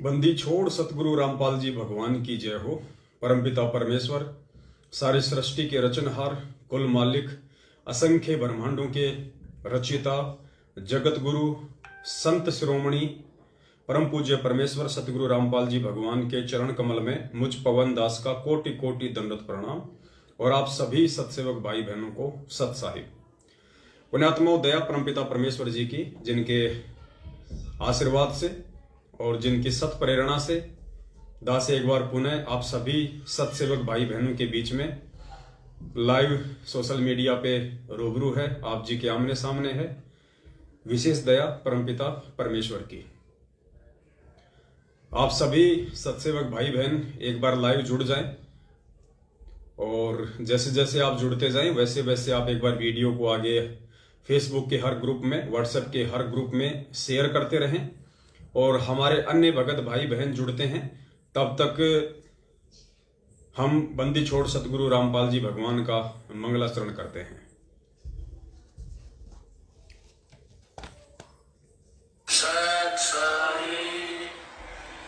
बंदी छोड़ सतगुरु रामपाल जी भगवान की जय हो। परमपिता परमेश्वर, सारी सृष्टि के रचनहार, कुल मालिक, असंख्य ब्रह्मांडों के रचयिता, जगत गुरु, संत शिरोमणि, परम पूज्य परमेश्वर सतगुरु रामपाल जी भगवान के चरण कमल में मुझ पवन दास का कोटि कोटि दंडवत प्रणाम और आप सभी सत्सेवक भाई बहनों को सत साहिब। पुण्यात्मा दया परमपिता परमेश्वर जी की, जिनके आशीर्वाद से और जिनकी सत प्रेरणा से दास एक बार पुनः आप सभी सत्सेवक भाई बहनों के बीच में लाइव सोशल मीडिया पे रूबरू है, आप जी के आमने सामने है। विशेष दया परमपिता परमेश्वर की। आप सभी सत्सेवक भाई बहन एक बार लाइव जुड़ जाएं और जैसे जैसे आप जुड़ते जाएं वैसे वैसे आप एक बार वीडियो को आगे फेसबुक के हर ग्रुप में, व्हाट्सएप के हर ग्रुप में शेयर करते रहें और हमारे अन्य भगत भाई बहन जुड़ते हैं। तब तक हम बंदी छोड़ सतगुरु रामपाल जी भगवान का मंगलाचरण करते हैं।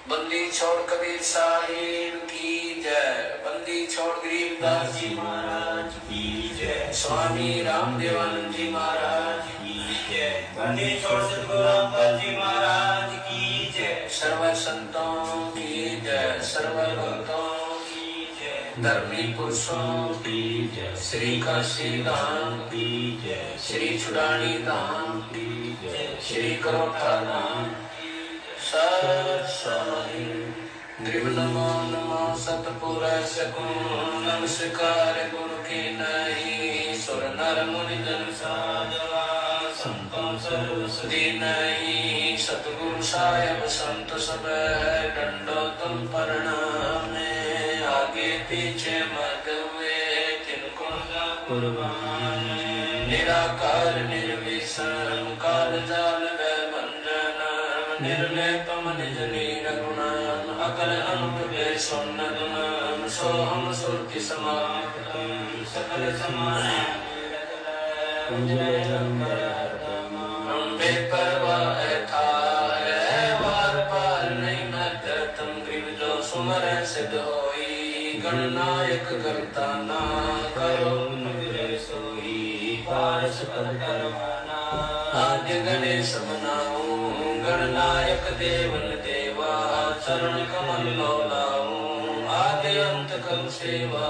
बंदी छोड़ कबीर साहिब की जय। बंदी छोड़ गरीबदास जी महाराज की जय। स्वामी रामदेवानंद जी महाराज की जय। बंदी छोड़ सतगुरु रामपाल जी महाराज की जय। सर्व संतों की जय, सर्व भक्तों की जय, धर्मी पुरुषों की जय, श्री काशी धाम की जय, श्री चुड़ानी धाम की जय, श्री करोठा धाम नमो नमो सतपुरुष को नमस्कार गुरु की नहीं। सुर नर मुनि जन साधवा संतों सरस्वती नहीं। सतगुरु साहेब संत सब डंडो तुम प्रणाम। आगे पीछे मत हुए तिनको कुर्बान। निराकार निर्विषम काल जाल निर्लेपम निज लीन गुणान। अकल अनूप वे सोन्न गुणान। सोहम सुरति समाप्तम सकल समान अम्बे परवा था वार पार नहीं मत तुम ग्रीव जो सुमर सिद्ध होई। गणनायक करता ना करो निग्रह सोई। पारस पद करवाना आद्य गणेश मनाऊं। गणनायक देवन देवा चरण कमल लौलाऊं। आदि अंत कम सेवा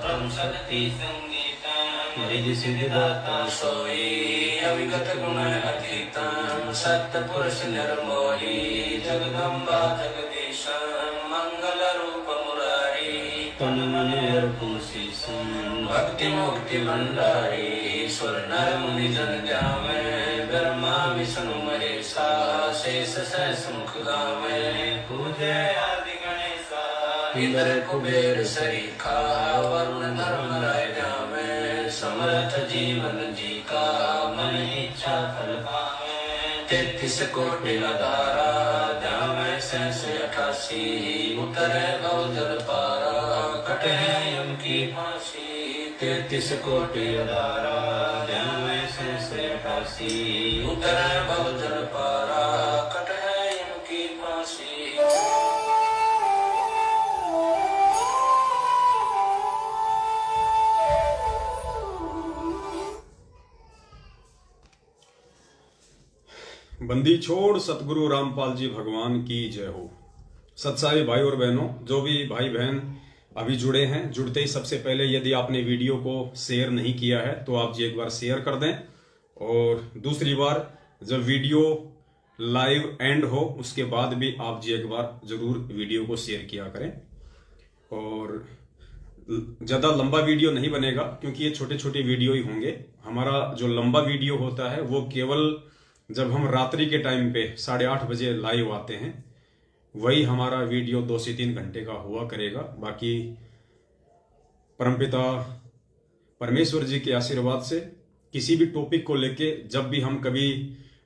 परम शक्ति संगीता। रिद्धि सिद्धि दाता सोई अविगत गुण अतीता। सत्य पुरुष निर्मोही जगदम्बा जगदीशा। मंगल रूप मुरारी तन मन अर्पण शीशम। भक्ति मुक्ति भंडारी सुर नर मुनि जन जावे। ब्रह्मा विष्णु महेशा शेष सहस मुख गावे। पूजे आदि गणेशा इंद्र कुबेर सरीखा। वरुण धर्म राय जावे। समर्थ जीवन जी का मन इच्छा फल पावे। 33 कोटि अधारा जावे सहस 88। उतरे भवजल पारा कटे यम की फांसी। 33 कोटि अधारा जावे सहस 88। उतरे भवजल पारा कटे यम की फांसी। बंदी छोड़ सतगुरु रामपाल जी भगवान की जय हो। सत्साई भाई और बहनों, जो भी भाई बहन अभी जुड़े हैं, जुड़ते ही सबसे पहले यदि आपने वीडियो को शेयर नहीं किया है तो आप जी एक बार शेयर कर दें और दूसरी बार जब वीडियो लाइव एंड हो उसके बाद भी आप जी एक बार जरूर वीडियो को शेयर किया करें। और ज्यादा लंबा वीडियो नहीं बनेगा क्योंकि ये छोटे छोटे वीडियो ही होंगे। हमारा जो लंबा वीडियो होता है वो केवल जब हम रात्रि के टाइम पे 8:30 बजे लाइव आते हैं वही हमारा वीडियो 2 से 3 घंटे का हुआ करेगा। बाकी परमपिता परमेश्वर जी के आशीर्वाद से किसी भी टॉपिक को लेके जब भी हम कभी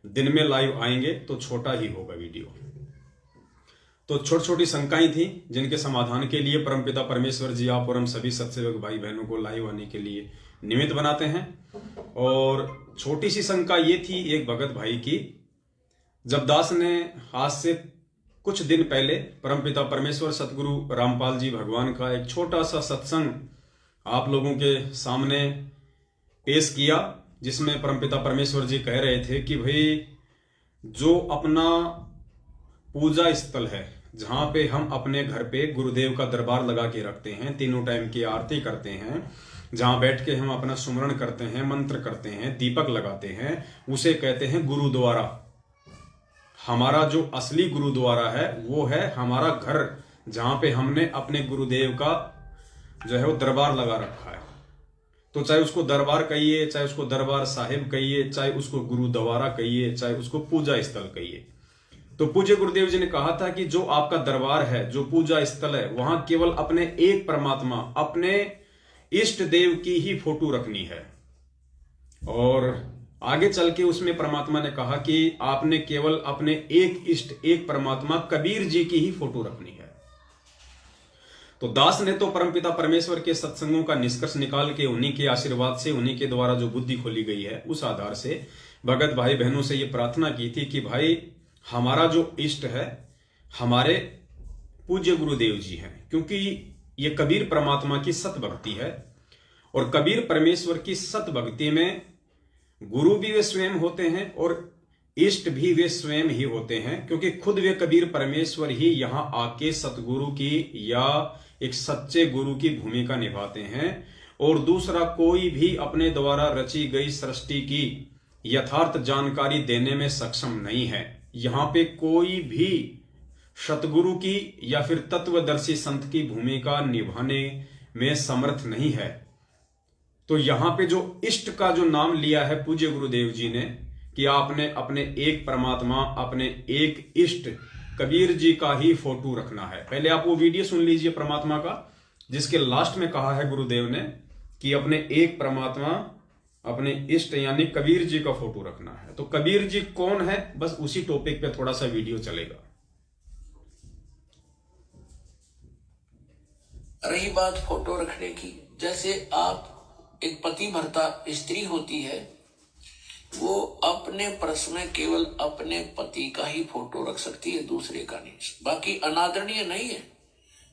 दिन में लाइव आएंगे तो छोटा ही होगा वीडियो। तो छोटी छोटी शंकाएं थी जिनके समाधान के लिए परमपिता परमेश्वर जी आप और हम सभी सत्सेवक भाई बहनों को लाइव आने के लिए निमित्त बनाते हैं। और छोटी सी शंका ये थी एक भगत भाई की, जब दास ने आज से कुछ दिन पहले परमपिता परमेश्वर सतगुरु रामपाल जी भगवान का एक छोटा सा सत्संग आप लोगों के सामने पेश किया, जिसमें परमपिता परमेश्वर जी कह रहे थे कि भाई जो अपना पूजा स्थल है, जहां पे हम अपने घर पे गुरुदेव का दरबार लगा के रखते हैं, तीनों टाइम की आरती करते हैं, जहां बैठ के हम अपना सुमरण करते हैं, मंत्र करते हैं, दीपक लगाते हैं, उसे कहते हैं गुरुद्वारा। हमारा जो असली गुरुद्वारा है वो है हमारा घर, जहां पे हमने अपने गुरुदेव का जो है वो दरबार लगा रखा है। तो चाहे उसको दरबार कहिए, चाहे उसको दरबार साहिब कहिए, चाहे उसको गुरुद्वारा कहिए, चाहे उसको पूजा स्थल कहिए। तो पूज्य गुरुदेव जी ने कहा था कि जो आपका दरबार है, जो पूजा स्थल है, वहां केवल अपने एक परमात्मा, अपने इष्ट देव की ही फोटो रखनी है। और आगे चल के उसमें परमात्मा ने कहा कि आपने केवल अपने एक इष्ट, एक परमात्मा कबीर जी की ही फोटो रखनी है। तो दास ने तो परमपिता परमेश्वर के सत्संगों का निष्कर्ष निकाल के उन्हीं के आशीर्वाद से, उन्हीं के द्वारा जो बुद्धि खोली गई है, उस आधार से भगत भाई बहनों से ये प्रार्थना की थी कि भाई हमारा जो इष्ट है हमारे पूज्य गुरुदेव जी हैं, क्योंकि ये कबीर परमात्मा की सत भक्ति है। और कबीर परमेश्वर की सत भक्ति में गुरु भी वे स्वयं होते हैं और इष्ट भी वे स्वयं ही होते हैं, क्योंकि खुद वे कबीर परमेश्वर ही यहां आके सतगुरु की या एक सच्चे गुरु की भूमिका निभाते हैं। और दूसरा कोई भी अपने द्वारा रची गई सृष्टि की यथार्थ जानकारी देने में सक्षम नहीं है। यहां पे कोई भी सतगुरु की या फिर तत्वदर्शी संत की भूमिका निभाने में समर्थ नहीं है। तो यहां पे जो इष्ट का जो नाम लिया है पूज्य गुरुदेव जी ने कि आपने अपने एक परमात्मा, अपने एक इष्ट कबीर जी का ही फोटो रखना है। पहले आप वो वीडियो सुन लीजिए परमात्मा का, जिसके लास्ट में कहा है गुरुदेव ने कि अपने एक परमात्मा, अपने इष्ट यानी कबीर जी का फोटो रखना है। तो कबीर जी कौन है, बस उसी टॉपिक पे थोड़ा सा वीडियो चलेगा। रही बात फोटो रखने की, जैसे आप एक पति भर्ता स्त्री होती है, वो अपने पर्स में केवल अपने पति का ही फोटो रख सकती है, दूसरे का नहीं। बाकी अनादरणीय नहीं है,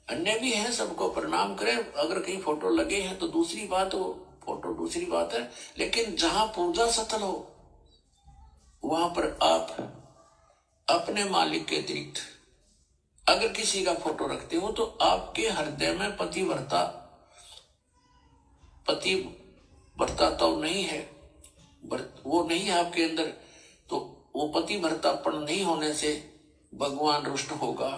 अन्य भी है, सबको प्रणाम करें। अगर कहीं फोटो लगे हैं तो दूसरी बात, हो फोटो दूसरी बात है, लेकिन जहां पूजा स्थल हो वहां पर आप अपने मालिक के अतिरिक्त अगर किसी का फोटो रखते हो तो आपके हृदय में पतिव्रता तो नहीं है, वो नहीं है आपके अंदर, तो वो पतिव्रतापन नहीं होने से भगवान रुष्ट होगा।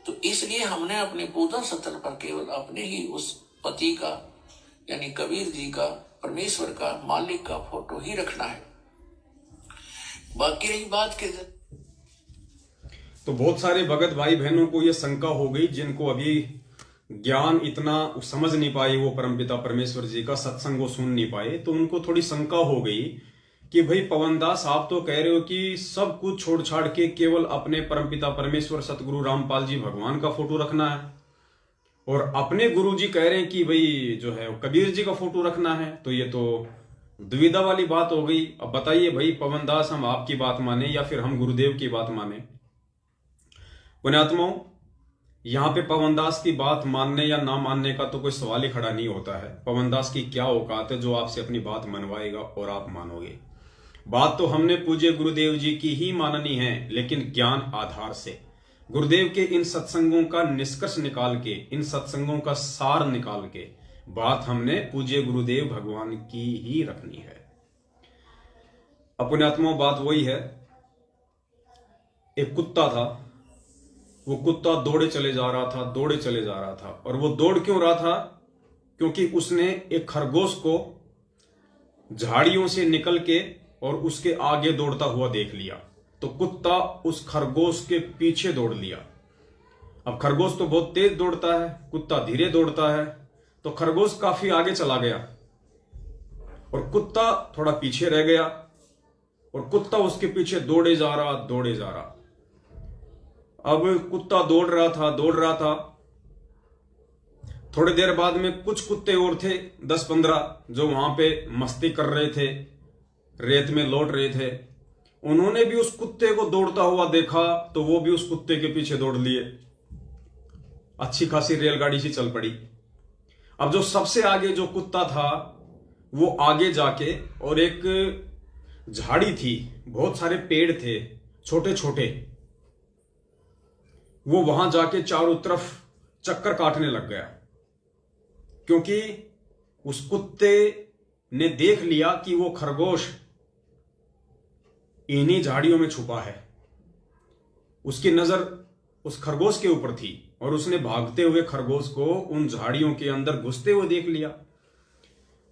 तो इसलिए हमने अपने पूजा स्थल पर केवल अपने ही उस पति का यानी कबीर जी का, परमेश्वर का, मालिक का फोटो ही रखना है। बाकी रही बात के तो बहुत सारे भगत भाई बहनों को यह शंका हो गई, जिनको अभी ज्ञान इतना समझ नहीं पाए, वो परमपिता परमेश्वर जी का सत्संग वो सुन नहीं पाए, तो उनको थोड़ी शंका हो गई कि भाई पवनदास आप तो कह रहे हो कि सब कुछ छोड़ छाड़ के केवल अपने परमपिता परमेश्वर सतगुरु रामपाल जी भगवान का फोटो रखना है, और अपने गुरु जी कह रहे हैं कि भाई जो है कबीर जी का फोटो रखना है। तो ये तो दुविधा वाली बात हो गई। अब बताइए भाई पवनदास, हम आपकी बात माने या फिर हम गुरुदेव की बात माने? पुण्यात्माओं, यहां पे पवनदास की बात मानने या ना मानने का तो कोई सवाल ही खड़ा नहीं होता है। पवनदास की क्या औकात है जो आपसे अपनी बात मनवाएगा और आप मानोगे? बात तो हमने पूज्य गुरुदेव जी की ही माननी है, लेकिन ज्ञान आधार से। गुरुदेव के इन सत्संगों का निष्कर्ष निकाल के, इन सत्संगों का सार निकाल के बात हमने पूज्य गुरुदेव भगवान की ही रखनी है। पुण्यात्माओं, बात वही है, एक कुत्ता था, वो कुत्ता दौड़े चले जा रहा था, दौड़े चले जा रहा था। और वो दौड़ क्यों रहा था? क्योंकि उसने एक खरगोश को झाड़ियों से निकल के और उसके आगे दौड़ता हुआ देख लिया। तो कुत्ता उस खरगोश के पीछे दौड़ लिया। अब खरगोश तो बहुत तेज दौड़ता है, कुत्ता धीरे दौड़ता है, तो खरगोश काफी आगे चला गया और कुत्ता थोड़ा पीछे रह गया, और कुत्ता उसके पीछे दौड़े जा रहा, दौड़े जा रहा। अब कुत्ता दौड़ रहा था। थोड़ी देर बाद में कुछ कुत्ते और थे, 10-15, जो वहां पे मस्ती कर रहे थे, रेत में लौट रहे थे। उन्होंने भी उस कुत्ते को दौड़ता हुआ देखा तो वो भी उस कुत्ते के पीछे दौड़ लिए। अच्छी खासी रेलगाड़ी सी चल पड़ी। अब जो सबसे आगे जो कुत्ता था वो आगे जाके, और एक झाड़ी थी, बहुत सारे पेड़ थे छोटे छोटे, वो वहां जाके चारों तरफ चक्कर काटने लग गया, क्योंकि उस कुत्ते ने देख लिया कि वो खरगोश इन्हीं झाड़ियों में छुपा है। उसकी नजर उस खरगोश के ऊपर थी और उसने भागते हुए खरगोश को उन झाड़ियों के अंदर घुसते हुए देख लिया।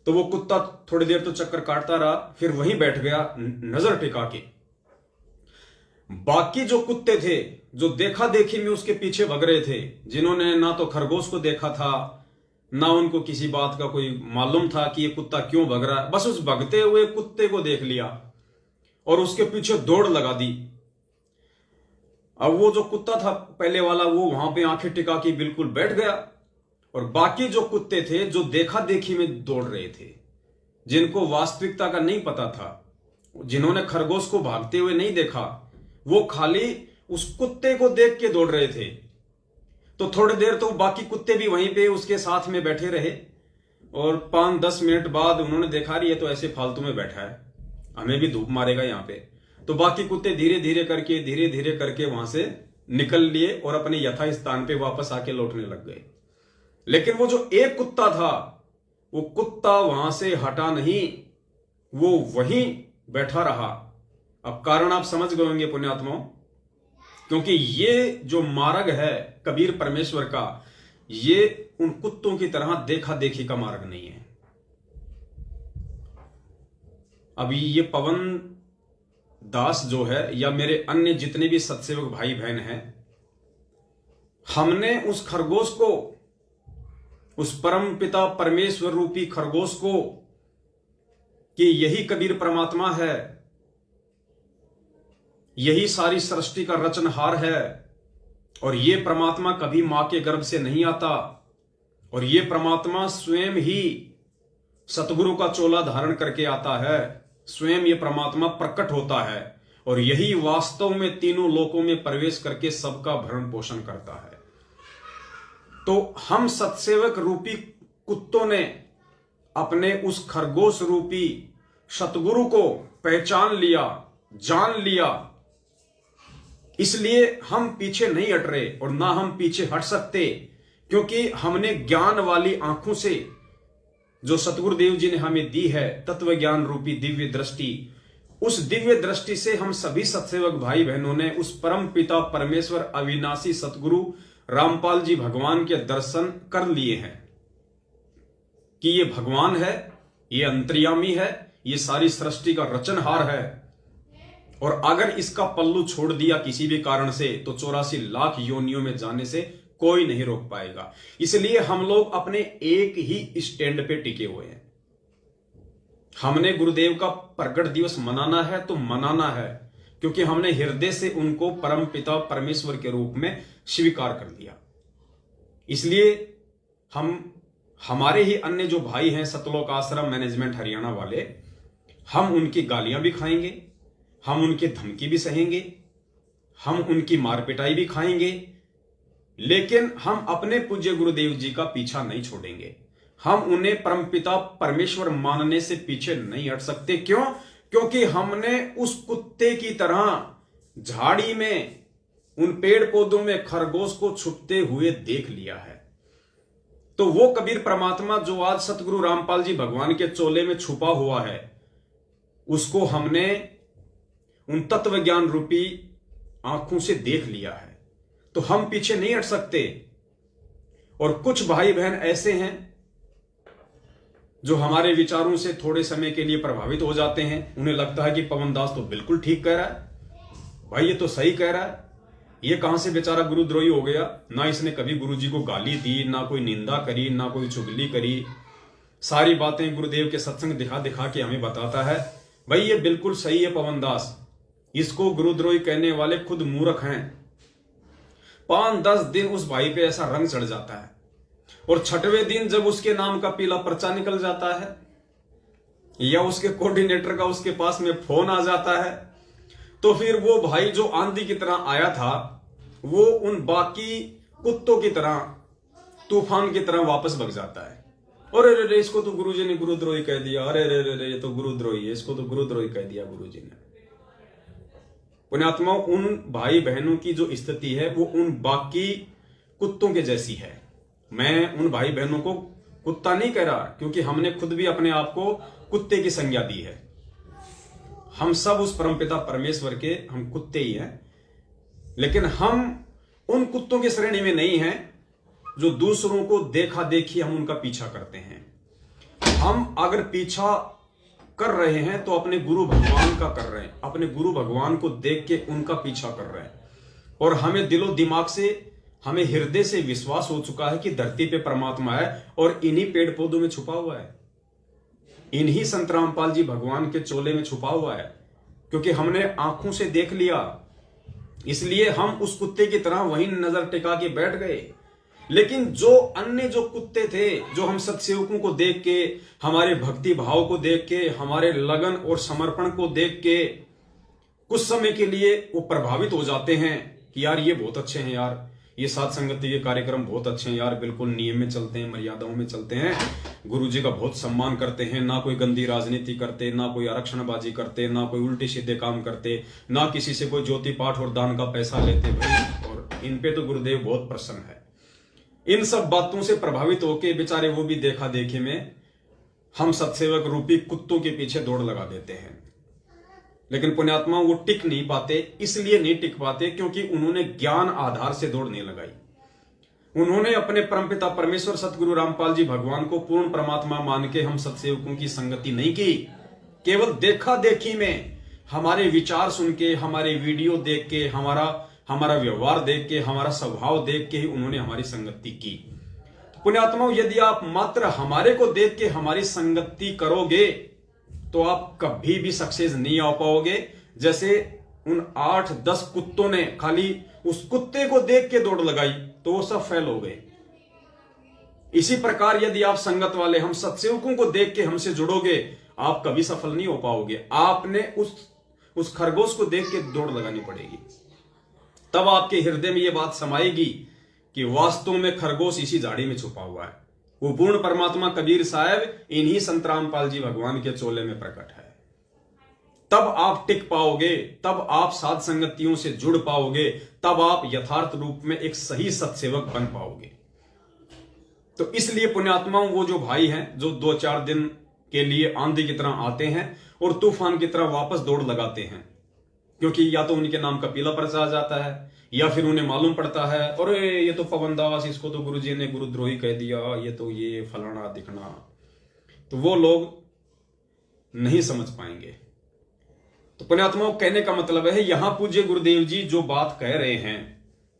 तो वो कुत्ता थोड़ी देर तो चक्कर काटता रहा, फिर वहीं बैठ गया नजर टिका के। बाकी जो कुत्ते थे जो देखा देखी में उसके पीछे भग रहे थे, जिन्होंने ना तो खरगोश को देखा था, ना उनको किसी बात का कोई मालूम था कि ये कुत्ता क्यों भग रहा है, बस उस भगते हुए कुत्ते को देख लिया और उसके पीछे दौड़ लगा दी। अब वो जो कुत्ता था पहले वाला, वो वहां पे आंखें टिका के बिल्कुल बैठ गया, और बाकी जो कुत्ते थे जो देखा देखी में दौड़ रहे थे, जिनको वास्तविकता का नहीं पता था, जिन्होंने खरगोश को भागते हुए नहीं देखा, वो खाली उस कुत्ते को देख के दौड़ रहे थे। तो थोड़ी देर तो बाकी कुत्ते भी वहीं पे उसके साथ में बैठे रहे, और 5-10 मिनट बाद उन्होंने देखा ये तो ऐसे फालतू में बैठा है, हमें भी धूप मारेगा यहाँ पे। तो बाकी कुत्ते धीरे धीरे करके वहां से निकल लिए और अपने यथा स्थान पे वापस आके लौटने लग गए। लेकिन वो जो एक कुत्ता था, वो कुत्ता वहां से हटा नहीं, वो वहीं बैठा रहा। अब कारण आप समझ गए होंगे पुण्यात्माओं, क्योंकि ये जो मार्ग है कबीर परमेश्वर का, ये उन कुत्तों की तरह देखा देखी का मार्ग नहीं है। अभी ये पवन दास जो है, या मेरे अन्य जितने भी सत्सेवक भाई बहन हैं, हमने उस खरगोश को, उस परम पिता परमेश्वर रूपी खरगोश को, कि यही कबीर परमात्मा है, यही सारी सृष्टि का रचनहार है, और ये परमात्मा कभी मां के गर्भ से नहीं आता, और ये परमात्मा स्वयं ही सतगुरु का चोला धारण करके आता है, स्वयं ये परमात्मा प्रकट होता है, और यही वास्तव में तीनों लोकों में प्रवेश करके सबका भरण पोषण करता है। तो हम सत्सेवक रूपी कुत्तों ने अपने उस खरगोश रूपी सतगुरु को पहचान लिया, जान लिया, इसलिए हम पीछे नहीं हट रहे और ना हम पीछे हट सकते, क्योंकि हमने ज्ञान वाली आंखों से, जो सतगुरुदेव जी ने हमें दी है तत्व ज्ञान रूपी दिव्य दृष्टि, उस दिव्य दृष्टि से हम सभी सत्सेवक भाई बहनों ने उस परम पिता परमेश्वर अविनाशी सतगुरु रामपाल जी भगवान के दर्शन कर लिए हैं कि ये भगवान है, ये अंतर्यामी है, ये सारी सृष्टि का रचनहार है, और अगर इसका पल्लू छोड़ दिया किसी भी कारण से तो 84 लाख योनियों में जाने से कोई नहीं रोक पाएगा। इसलिए हम लोग अपने एक ही स्टैंड पे टिके हुए हैं। हमने गुरुदेव का प्रकट दिवस मनाना है तो मनाना है, क्योंकि हमने हृदय से उनको परम पिता परमेश्वर के रूप में स्वीकार कर लिया। इसलिए हमारे ही अन्य जो भाई हैं सतलोक आश्रम मैनेजमेंट हरियाणा वाले, हम उनकी गालियां भी खाएंगे, हम उनकी धमकी भी सहेंगे, हम उनकी मार पिटाई भी खाएंगे, लेकिन हम अपने पूज्य गुरुदेव जी का पीछा नहीं छोड़ेंगे। हम उन्हें परमपिता परमेश्वर मानने से पीछे नहीं हट सकते। क्यों? क्योंकि हमने उस कुत्ते की तरह झाड़ी में, उन पेड़ पौधों में खरगोश को छुपते हुए देख लिया है। तो वो कबीर परमात्मा जो आज सतगुरु रामपाल जी भगवान के चोले में छुपा हुआ है, उसको हमने उन तत्व ज्ञान रूपी आंखों से देख लिया है, तो हम पीछे नहीं हट सकते। और कुछ भाई बहन ऐसे हैं जो हमारे विचारों से थोड़े समय के लिए प्रभावित हो जाते हैं। उन्हें लगता है कि पवन दास तो बिल्कुल ठीक कह रहा है, भाई ये तो सही कह रहा है, ये कहां से बेचारा गुरुद्रोही हो गया, ना इसने कभी गुरुजी को गाली दी, ना कोई निंदा करी, ना कोई चुगली करी, सारी बातें गुरुदेव के सत्संग दिखा दिखा के हमें बताता है। भाई ये बिल्कुल सही है पवन दास, इसको गुरुद्रोही कहने वाले खुद मूर्ख हैं। 5-10 दिन उस भाई पे ऐसा रंग चढ़ जाता है, और 6वें दिन जब उसके नाम का पीला पर्चा निकल जाता है, या उसके कोऑर्डिनेटर का उसके पास में फोन आ जाता है, तो फिर वो भाई जो आंधी की तरह आया था वो उन बाकी कुत्तों की तरह तूफान की तरह वापस भग जाता है। और अरे रे, इसको तो गुरुजी ने गुरुद्रोही कह दिया, अरे रे रे रे, ये तो गुरुद्रोही है, इसको तो गुरुद्रोही कह दिया गुरुजी ने। पुण्यात्माओं, उन भाई बहनों की जो स्थिति है वो उन बाकी कुत्तों के जैसी है। मैं उन भाई बहनों को कुत्ता नहीं कह रहा, क्योंकि हमने खुद भी अपने आप को कुत्ते की संज्ञा दी है। हम सब उस परमपिता परमेश्वर के हम कुत्ते ही हैं, लेकिन हम उन कुत्तों की श्रेणी में नहीं हैं जो दूसरों को देखा देखी हम उनका पीछा करते हैं। हम अगर पीछा कर रहे हैं तो अपने गुरु भगवान का कर रहे हैं, अपने गुरु भगवान को देख के उनका पीछा कर रहे हैं। और हमें दिलो दिमाग से, हमें हृदय से विश्वास हो चुका है कि धरती पे परमात्मा है और इन्हीं पेड़ पौधों में छुपा हुआ है, इन्हीं संत रामपाल जी भगवान के चोले में छुपा हुआ है, क्योंकि हमने आंखों से देख लिया। इसलिए हम उस कुत्ते की तरह वहीं नजर टिका के बैठ गए। लेकिन जो अन्य जो कुत्ते थे, जो हम सत्सेवकों को देख के, हमारे भक्ति भाव को देख के, हमारे लगन और समर्पण को देख के कुछ समय के लिए वो प्रभावित हो जाते हैं कि यार ये बहुत अच्छे हैं, यार ये साथ संगति के कार्यक्रम बहुत अच्छे हैं, यार बिल्कुल नियम में चलते हैं, मर्यादाओं में चलते हैं, गुरुजी का बहुत सम्मान करते हैं, ना कोई गंदी राजनीति करते, ना कोई आरक्षणबाजी करते, ना कोई उल्टे सीधे काम करते, ना किसी से कोई ज्योति पाठ और दान का पैसा लेते भाई, और इन पे तो गुरुदेव बहुत प्रसन्न है। इन सब बातों से प्रभावित होके बेचारे वो भी देखा देखी में हम सत्सेवक रूपी कुत्तों के पीछे दौड़ लगा देते हैं। लेकिन पुण्यात्मा वो टिक नहीं पाते, इसलिए नहीं टिक पाते क्योंकि उन्होंने ज्ञान आधार से दौड़ नहीं लगाई। उन्होंने अपने परमपिता परमेश्वर सतगुरु रामपाल जी भगवान को पूर्ण परमात्मा मान के हम सत्सेवकों की संगति नहीं की। केवल देखा देखी में, हमारे विचार सुन के, हमारे वीडियो देख के, हमारा व्यवहार देख के, हमारा स्वभाव देख के ही उन्होंने हमारी संगति की। पुण्यात्माओं, यदि आप मात्र हमारे को देख के हमारी संगति करोगे तो आप कभी भी सक्सेस नहीं आ पाओगे। जैसे उन 8-10 कुत्तों ने खाली उस कुत्ते को देख के दौड़ लगाई तो वो सब फेल हो गए। इसी प्रकार यदि आप संगत वाले, हम सत्सेवकों को देख के हमसे जुड़ोगे, आप कभी सफल नहीं हो पाओगे। आपने उस खरगोश को देख के दौड़ लगानी पड़ेगी, तब आपके हृदय में यह बात समाएगी कि वास्तव में खरगोश इसी झाड़ी में छुपा हुआ है। वो पूर्ण परमात्मा कबीर साहब इन्हीं संत रामपाल जी भगवान के चोले में प्रकट है। तब आप टिक पाओगे, तब आप साध संगतियों से जुड़ पाओगे, तब आप यथार्थ रूप में एक सही सत्सेवक बन पाओगे। तो इसलिए पुण्यात्माओं, वो जो भाई हैं जो 2-4 दिन के लिए आंधी की तरह आते हैं और तूफान की तरह वापस दौड़ लगाते हैं, क्योंकि या तो उनके नाम का पीला पर्चा आ जाता है या फिर उन्हें मालूम पड़ता है अरे ये तो पवन दास, इसको तो गुरुजी ने गुरुद्रोही कह दिया, ये तो ये फलाना दिखना, तो वो लोग नहीं समझ पाएंगे। तो पुण्यात्माओं, कहने का मतलब है यहां पूज्य गुरुदेव जी जो बात कह रहे हैं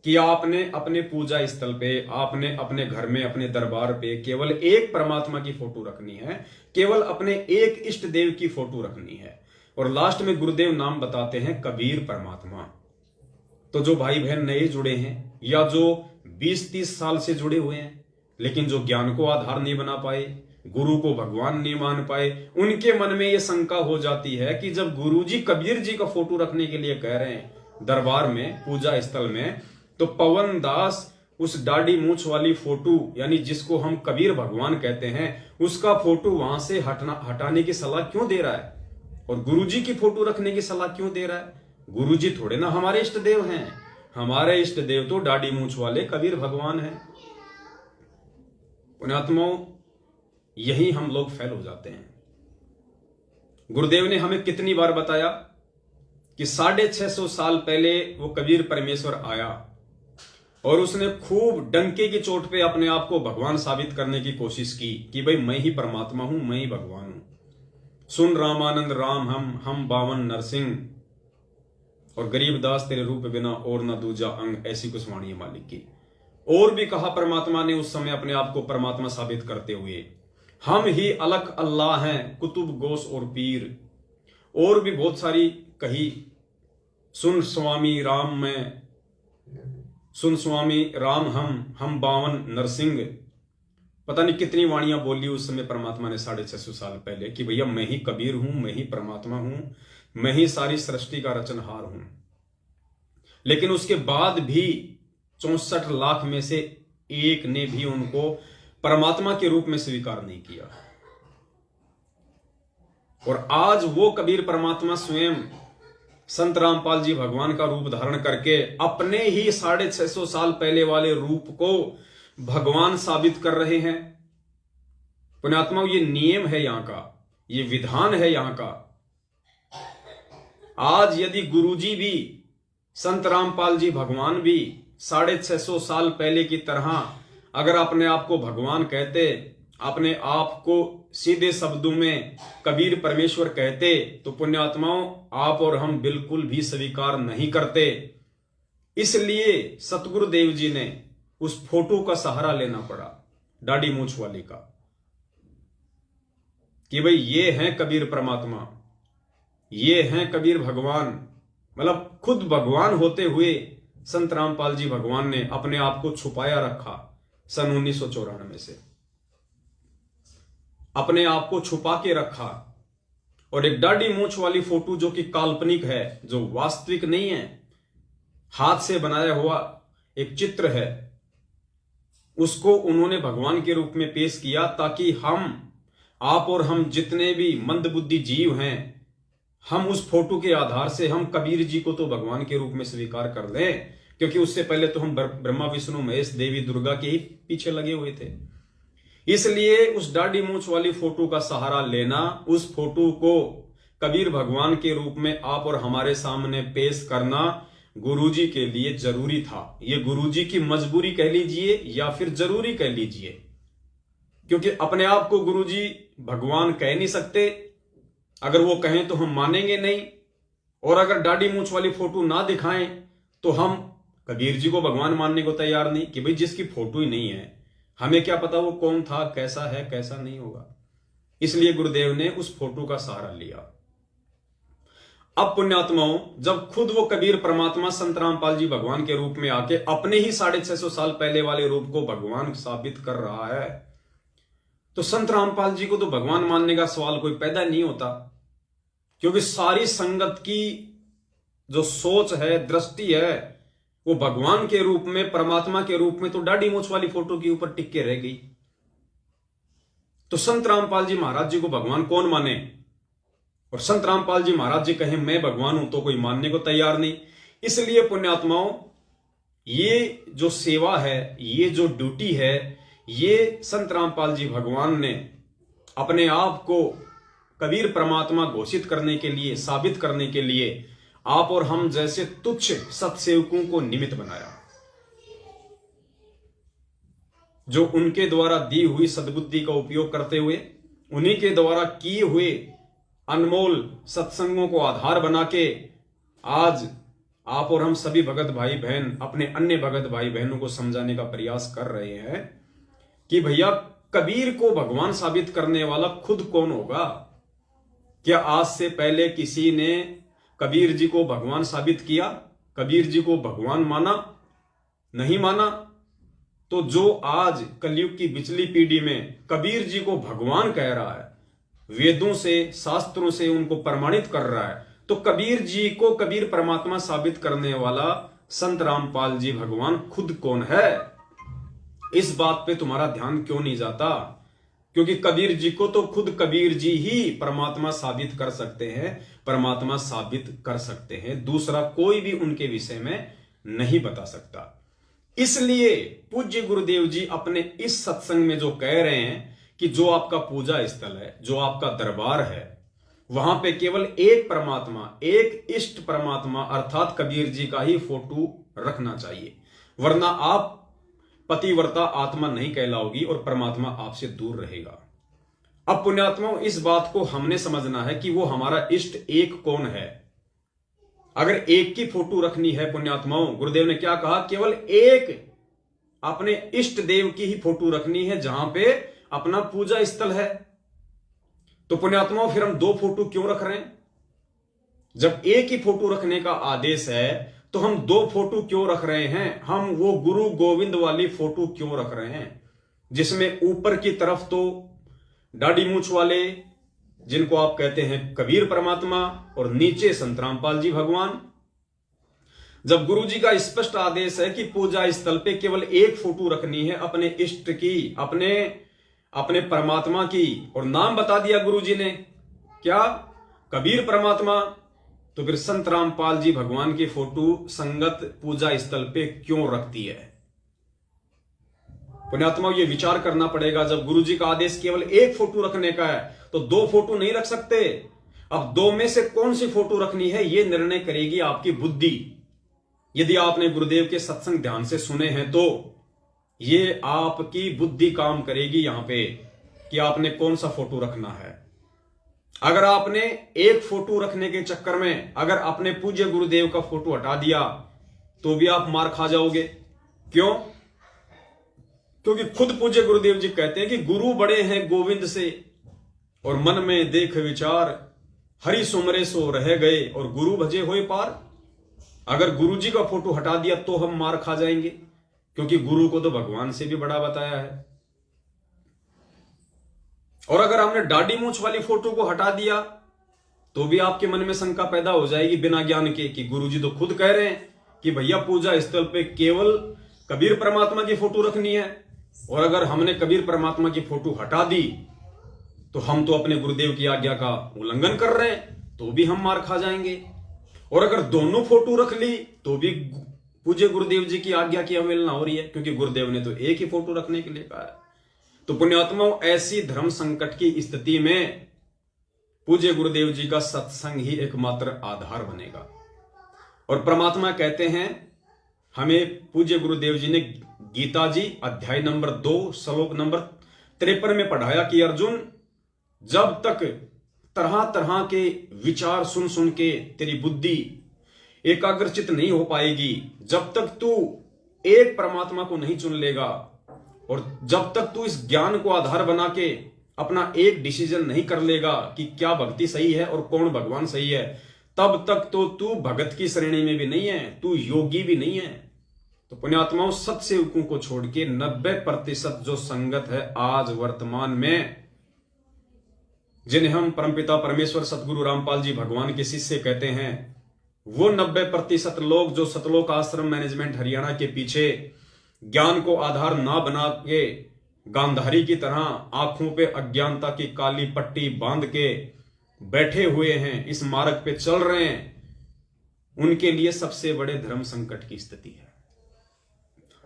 कि आपने अपने पूजा स्थल पे, आपने अपने घर में, अपने दरबार पे केवल एक परमात्मा की फोटो रखनी है, केवल अपने एक इष्ट देव की फोटो रखनी है, और लास्ट में गुरुदेव नाम बताते हैं कबीर परमात्मा। तो जो भाई बहन नए जुड़े हैं या जो 20-30 साल से जुड़े हुए हैं लेकिन जो ज्ञान को आधार नहीं बना पाए, गुरु को भगवान नहीं मान पाए, उनके मन में यह शंका हो जाती है कि जब गुरुजी कबीर जी का फोटो रखने के लिए कह रहे हैं दरबार में, पूजा स्थल में, तो पवन दास उस दाढ़ी मूछ वाली फोटो, यानी जिसको हम कबीर भगवान कहते हैं, उसका फोटो वहां से हटाने की सलाह क्यों दे रहा है और गुरुजी की फोटो रखने की सलाह क्यों दे रहा है? गुरुजी थोड़े ना हमारे इष्ट देव हैं, हमारे इष्ट देव तो दाढ़ी मूछ वाले कबीर भगवान हैं। पुण्यात्माओं, यही हम लोग फेल हो जाते हैं। गुरुदेव ने हमें कितनी बार बताया कि 650 साल पहले वो कबीर परमेश्वर आया और उसने खूब डंके की चोट पे अपने आप को भगवान साबित करने की कोशिश की कि भाई मैं ही परमात्मा हूं, मैं ही भगवान हूं। सुन रामानंद राम हम बावन नरसिंह, और गरीबदास तेरे रूप बिना और न दूजा अंग, ऐसी कुछ वाणी है मालिक की। और भी कहा परमात्मा ने उस समय अपने आप को परमात्मा साबित करते हुए, हम ही अलग अल्लाह हैं, कुतुब गोस और पीर, और भी बहुत सारी कही। सुन स्वामी राम मैं, सुन स्वामी राम हम बावन नरसिंह, पता नहीं कितनी वाणियां बोली उस समय परमात्मा ने 650 साल पहले कि भैया मैं ही कबीर हूं, मैं ही परमात्मा हूं। मैं ही सारी सृष्टि का रचनहार हूं। लेकिन उसके बाद भी 64 लाख में से एक ने भी उनको परमात्मा के रूप में स्वीकार नहीं किया। और आज वो कबीर परमात्मा स्वयं संत रामपाल जी भगवान का रूप धारण करके अपने ही 650 साल पहले वाले रूप को भगवान साबित कर रहे हैं। पुण्यात्माओं, ये नियम है यहां का, ये विधान है यहां का। आज यदि गुरुजी भी, संत रामपाल जी भगवान भी 650 साल पहले की तरह अगर अपने आप को भगवान कहते, अपने आप को सीधे शब्दों में कबीर परमेश्वर कहते, तो पुण्यात्माओं आप और हम बिल्कुल भी स्वीकार नहीं करते। इसलिए सतगुरुदेव जी ने उस फोटो का सहारा लेना पड़ा, दाढ़ी मूंछ वाली का, कि भाई ये हैं कबीर परमात्मा, ये हैं कबीर भगवान। मतलब खुद भगवान होते हुए संत रामपाल जी भगवान ने अपने आप को छुपाया रखा। सन 1994 से अपने आप को छुपा के रखा। और एक दाढ़ी मूंछ वाली फोटो जो कि काल्पनिक है, जो वास्तविक नहीं है, हाथ से बनाया हुआ एक चित्र है, उसको उन्होंने भगवान के रूप में पेश किया, ताकि हम, आप और हम जितने भी मंदबुद्धि जीव हैं, हम उस फोटो के आधार से हम कबीर जी को तो भगवान के रूप में स्वीकार कर लें। क्योंकि उससे पहले तो हम ब्रह्मा विष्णु महेश देवी दुर्गा के ही पीछे लगे हुए थे। इसलिए उस दाढ़ी मूंछ वाली फोटो का सहारा लेना, उस फोटो को कबीर भगवान के रूप में आप और हमारे सामने पेश करना गुरुजी के लिए जरूरी था। ये गुरुजी की मजबूरी कह लीजिए या फिर जरूरी कह लीजिए, क्योंकि अपने आप को गुरुजी भगवान कह नहीं सकते। अगर वो कहें तो हम मानेंगे नहीं, और अगर दाढ़ी मूंछ वाली फोटो ना दिखाएं तो हम कबीर जी को भगवान मानने को तैयार नहीं, कि भाई जिसकी फोटो ही नहीं है, हमें क्या पता वो कौन था, कैसा है, कैसा नहीं होगा। इसलिए गुरुदेव ने उस फोटो का सहारा लिया। अब पुण्यात्माओं, जब खुद वो कबीर परमात्मा संत रामपाल जी भगवान के रूप में आके अपने ही 650 साल पहले वाले रूप को भगवान साबित कर रहा है, तो संत रामपाल जी को तो भगवान मानने का सवाल कोई पैदा नहीं होता। क्योंकि सारी संगत की जो सोच है, दृष्टि है, वो भगवान के रूप में, परमात्मा के रूप में तो दाढ़ी मूंछ वाली फोटो के ऊपर टिक के रह गई। तो संत रामपाल जी महाराज जी को भगवान कौन माने? और संत रामपाल जी महाराज जी कहें मैं भगवान हूं, तो कोई मानने को तैयार नहीं। इसलिए पुण्यात्माओं, ये जो सेवा है, ये जो ड्यूटी है, ये संत रामपाल जी भगवान ने अपने आप को कबीर परमात्मा घोषित करने के लिए, साबित करने के लिए आप और हम जैसे तुच्छ सत्सेवकों को निमित्त बनाया, जो उनके द्वारा दी हुई सद्बुद्धि का उपयोग करते हुए, उन्हीं के द्वारा किए हुए अनमोल सत्संगों को आधार बना के आज आप और हम सभी भगत भाई बहन अपने अन्य भगत भाई बहनों को समझाने का प्रयास कर रहे हैं कि भैया कबीर को भगवान साबित करने वाला खुद कौन होगा। क्या आज से पहले किसी ने कबीर जी को भगवान साबित किया? कबीर जी को भगवान माना? नहीं माना। तो जो आज कलयुग की पिछली पीढ़ी में कबीर जी को भगवान कह रहा है, वेदों से, शास्त्रों से उनको प्रमाणित कर रहा है, तो कबीर जी को कबीर परमात्मा साबित करने वाला संत रामपाल जी भगवान खुद कौन है? इस बात पे तुम्हारा ध्यान क्यों नहीं जाता? क्योंकि कबीर जी को तो खुद कबीर जी ही परमात्मा साबित कर सकते हैं, परमात्मा साबित कर सकते हैं, दूसरा कोई भी उनके विषय में नहीं बता सकता। इसलिए पूज्य गुरुदेव जी अपने इस सत्संग में जो कह रहे हैं कि जो आपका पूजा स्थल है, जो आपका दरबार है, वहां पे केवल एक परमात्मा, एक इष्ट परमात्मा अर्थात कबीर जी का ही फोटो रखना चाहिए, वरना आप पतिव्रता आत्मा नहीं कहलाओगी और परमात्मा आपसे दूर रहेगा। अब पुण्यात्माओं, इस बात को हमने समझना है कि वो हमारा इष्ट एक कौन है। अगर एक की फोटो रखनी है पुण्यात्माओं, गुरुदेव ने क्या कहा, केवल एक अपने इष्ट देव की ही फोटो रखनी है जहां पे अपना पूजा स्थल है। तो पुण्यात्माओं, फिर हम दो फोटो क्यों रख रहे हैं? जब एक ही फोटो रखने का आदेश है तो हम दो फोटो क्यों रख रहे हैं? हम वो गुरु गोविंद वाली फोटो क्यों रख रहे हैं, जिसमें ऊपर की तरफ तो दाढ़ी मूंछ वाले जिनको आप कहते हैं कबीर परमात्मा, और नीचे संत रामपाल जी भगवान। जब गुरु जी का स्पष्ट आदेश है कि पूजा स्थल पे केवल एक फोटो रखनी है अपने इष्ट की, अपने परमात्मा की, और नाम बता दिया गुरु जी ने क्या, कबीर परमात्मा, तो फिर संत रामपाल जी भगवान की फोटो संगत पूजा स्थल पे क्यों रखती है? पुण्यात्मा, ये विचार करना पड़ेगा। जब गुरु जी का आदेश केवल एक फोटो रखने का है तो दो फोटो नहीं रख सकते। अब दो में से कौन सी फोटो रखनी है ये निर्णय करेगी आपकी बुद्धि। यदि आपने गुरुदेव के सत्संग ध्यान से सुने हैं तो ये आपकी बुद्धि काम करेगी यहां पे कि आपने कौन सा फोटो रखना है। अगर आपने एक फोटो रखने के चक्कर में अगर अपने पूज्य गुरुदेव का फोटो हटा दिया तो भी आप मार खा जाओगे। क्यों? क्योंकि खुद पूज्य गुरुदेव जी कहते हैं कि गुरु बड़े हैं गोविंद से, और मन में देख विचार हरि सुमरे सो रह गए, और गुरु भजे होए पार। अगर गुरु जी का फोटो हटा दिया तो हम मार खा जाएंगे, क्योंकि गुरु को तो भगवान से भी बड़ा बताया है। और अगर हमने दाढ़ी मूंछ वाली फोटो को हटा दिया तो भी आपके मन में शंका पैदा हो जाएगी बिना ज्ञान के कि गुरु जी तो खुद कह रहे हैं कि भैया पूजा स्थल पे केवल कबीर परमात्मा की फोटो रखनी है, और अगर हमने कबीर परमात्मा की फोटो हटा दी तो हम तो अपने गुरुदेव की आज्ञा का उल्लंघन कर रहे हैं, तो भी हम मार खा जाएंगे। और अगर दोनों फोटो रख ली तो भी पूज्य गुरुदेव जी की आज्ञा की अवहेलना हो रही है, क्योंकि गुरुदेव ने तो एक ही फोटो रखने के लिए कहा है। तो पुण्यात्माओं, ऐसी धर्म संकट की स्थिति में पूज्य गुरुदेव जी का सत्संग ही एकमात्र आधार बनेगा। और परमात्मा कहते हैं, हमें पूज्य गुरुदेव जी ने गीता जी अध्याय नंबर 2 श्लोक नंबर 53 में पढ़ाया कि अर्जुन, जब तक तरह तरह के विचार सुन सुन के तेरी बुद्धि एकाग्रचित नहीं हो पाएगी, जब तक तू एक परमात्मा को नहीं चुन लेगा, और जब तक तू इस ज्ञान को आधार बना के अपना एक डिसीजन नहीं कर लेगा कि क्या भक्ति सही है और कौन भगवान सही है, तब तक तो तू भगत की श्रेणी में भी नहीं है, तू योगी भी नहीं है। तो पुण्यात्माओं, सत्सेवकों को छोड़ के 90% जो संगत है आज वर्तमान में, जिन्हें हम परमपिता परमेश्वर सतगुरु रामपाल जी भगवान के शिष्य कहते हैं, वो 90% लोग जो सतलोक आश्रम मैनेजमेंट हरियाणा के पीछे ज्ञान को आधार ना बना के गांधारी की तरह आंखों पे अज्ञानता की काली पट्टी बांध के बैठे हुए हैं, इस मार्ग पे चल रहे हैं, उनके लिए सबसे बड़े धर्म संकट की स्थिति है।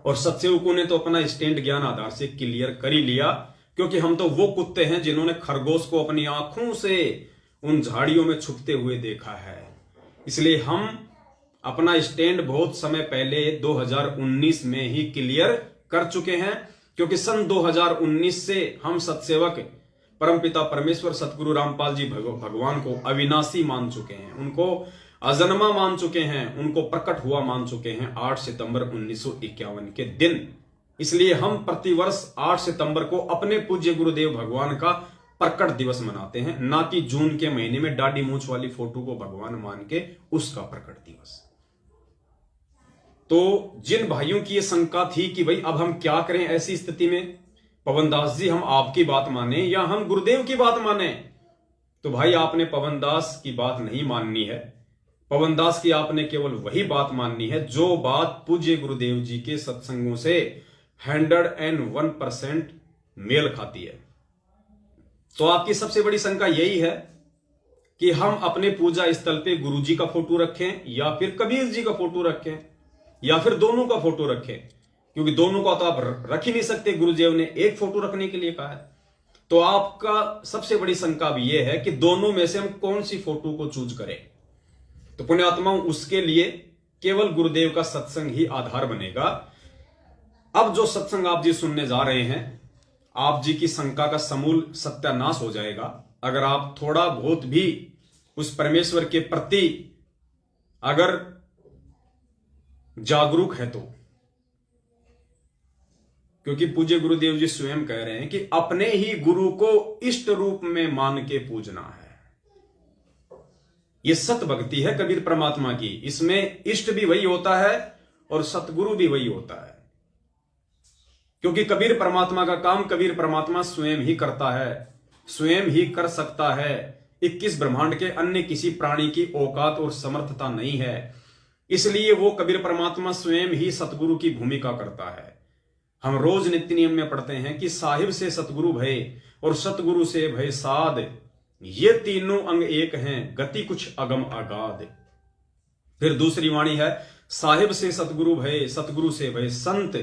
और सत्सेवकों ने तो अपना स्टैंड ज्ञान आधार से क्लियर कर ही लिया, क्योंकि हम तो वो कुत्ते हैं जिन्होंने खरगोश को अपनी आंखों से उन झाड़ियों में छुपते हुए देखा है। इसलिए हम अपना स्टैंड बहुत समय पहले 2019 में ही क्लियर कर चुके हैं, क्योंकि सन 2019 से हम सत्सेवक परमपिता परमेश्वर सतगुरु रामपाल जी भगवान को अविनाशी मान चुके हैं, उनको अजन्मा मान चुके हैं, उनको प्रकट हुआ मान चुके हैं 8 सितंबर 1951 के दिन। इसलिए हम प्रतिवर्ष 8 सितंबर को अपने पूज्य गुरुदेव भगवान का प्रकट दिवस मनाते हैं, ना कि जून के महीने में दाढ़ी मूंछ वाली फोटो को भगवान मान के उसका प्रकट दिवस। तो जिन भाइयों की यह शंका थी कि भाई अब हम क्या करें ऐसी स्थिति में, पवनदास जी हम आपकी बात माने या हम गुरुदेव की बात माने, तो भाई आपने पवनदास की बात नहीं माननी है। पवनदास की आपने केवल वही बात माननी है जो बात पूज्य गुरुदेव जी के सत्संगों से 101% मेल खाती है। तो आपकी सबसे बड़ी शंका यही है कि हम अपने पूजा स्थल पे गुरु जी का फोटो रखें या फिर कबीर जी का फोटो रखें या फिर दोनों का फोटो रखें, क्योंकि दोनों का तो आप रख ही नहीं सकते, गुरुदेव ने एक फोटो रखने के लिए कहा है। तो आपका सबसे बड़ी शंका भी यह है कि दोनों में से हम कौन सी फोटो को चूज करें। तो पुण्यात्माओं, उसके लिए केवल गुरुदेव का सत्संग ही आधार बनेगा। अब जो सत्संग आप जी सुनने जा रहे हैं, आप जी की शंका का समूल सत्यानाश हो जाएगा अगर आप थोड़ा बहुत भी उस परमेश्वर के प्रति अगर जागरूक है तो। क्योंकि पूज्य गुरुदेव जी स्वयं कह रहे हैं कि अपने ही गुरु को इष्ट रूप में मान के पूजना है। यह सत भक्ति है कबीर परमात्मा की। इसमें इष्ट भी वही होता है और सतगुरु भी वही होता है, क्योंकि कबीर परमात्मा का काम कबीर परमात्मा स्वयं ही करता है। स्वयं ही कर सकता है। 21 ब्रह्मांड के अन्य किसी प्राणी की औकात और समर्थता नहीं है। इसलिए वो कबीर परमात्मा स्वयं ही सतगुरु की भूमिका करता है। हम रोज नित्य नियम में पढ़ते हैं कि साहिब से सतगुरु भय और सतगुरु से भय साध, ये तीनों अंग एक हैं, गति कुछ अगम अगाध। फिर दूसरी वाणी है, साहिब से सतगुरु भय, सतगुरु से भय संत,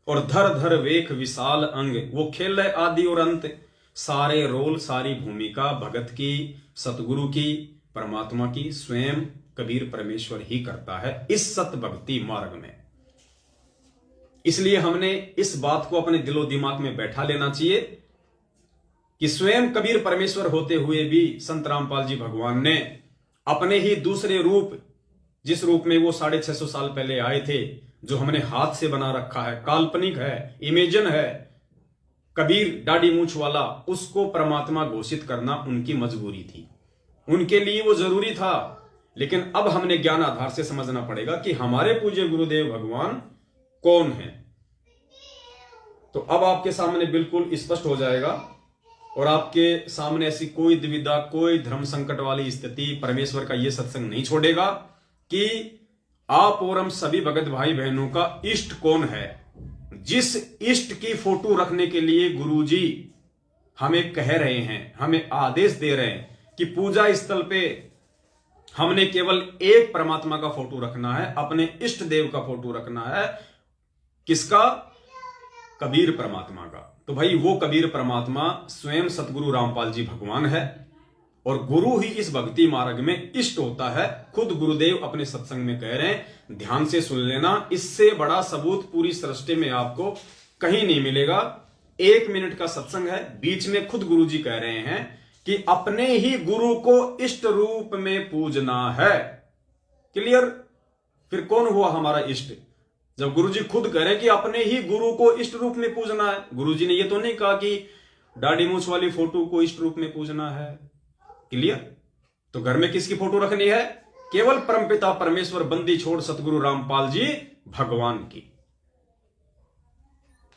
और धर धर वेख विशाल अंग, वो खेल है आदि और अंत। सारे रोल सारी भूमिका भगत की, सतगुरु की, परमात्मा की स्वयं कबीर परमेश्वर ही करता है इस सत भक्ति मार्ग में। इसलिए हमने इस बात को अपने दिलो दिमाग में बैठा लेना चाहिए कि स्वयं कबीर परमेश्वर होते हुए भी संत रामपाल जी भगवान ने अपने ही दूसरे रूप, जिस रूप में वो 650 साल पहले आए थे, जो हमने हाथ से बना रखा है, काल्पनिक है, इमेजिन है, कबीर दाढ़ी मूंछ वाला, उसको परमात्मा घोषित करना उनकी मजबूरी थी, उनके लिए वो जरूरी था। लेकिन अब हमने ज्ञान आधार से समझना पड़ेगा कि हमारे पूज्य गुरुदेव भगवान कौन है। तो अब आपके सामने बिल्कुल स्पष्ट हो जाएगा और आपके सामने ऐसी कोई दुविधा, कोई धर्म संकट वाली स्थिति परमेश्वर का यह सत्संग नहीं छोड़ेगा कि आप और हम सभी भगत भाई बहनों का इष्ट कौन है। जिस इष्ट की फोटो रखने के लिए गुरुजी हमें कह रहे हैं, हमें आदेश दे रहे हैं कि पूजा स्थल पे हमने केवल एक परमात्मा का फोटो रखना है, अपने इष्ट देव का फोटो रखना है। किसका? कबीर परमात्मा का। तो भाई वो कबीर परमात्मा स्वयं सतगुरु रामपाल जी भगवान है और गुरु ही इस भक्ति मार्ग में इष्ट होता है। खुद गुरुदेव अपने सत्संग में कह रहे हैं, ध्यान से सुन लेना, इससे बड़ा सबूत पूरी सृष्टि में आपको कहीं नहीं मिलेगा। 1 मिनट का सत्संग है, बीच में खुद गुरु जी कह रहे हैं कि अपने ही गुरु को इष्ट रूप में पूजना है। क्लियर? फिर कौन हुआ हमारा इष्ट? जब गुरुजी खुद कह रहे हैं कि अपने ही गुरु को इष्ट रूप में पूजना है। गुरुजी ने ये तो नहीं कहा कि दाढ़ी मूंछ वाली फोटो को इष्ट रूप में पूजना है। क्लियर? तो घर में किसकी फोटो रखनी है? केवल परमपिता परमेश्वर बंदी छोड़ सतगुरु रामपाल जी भगवान की।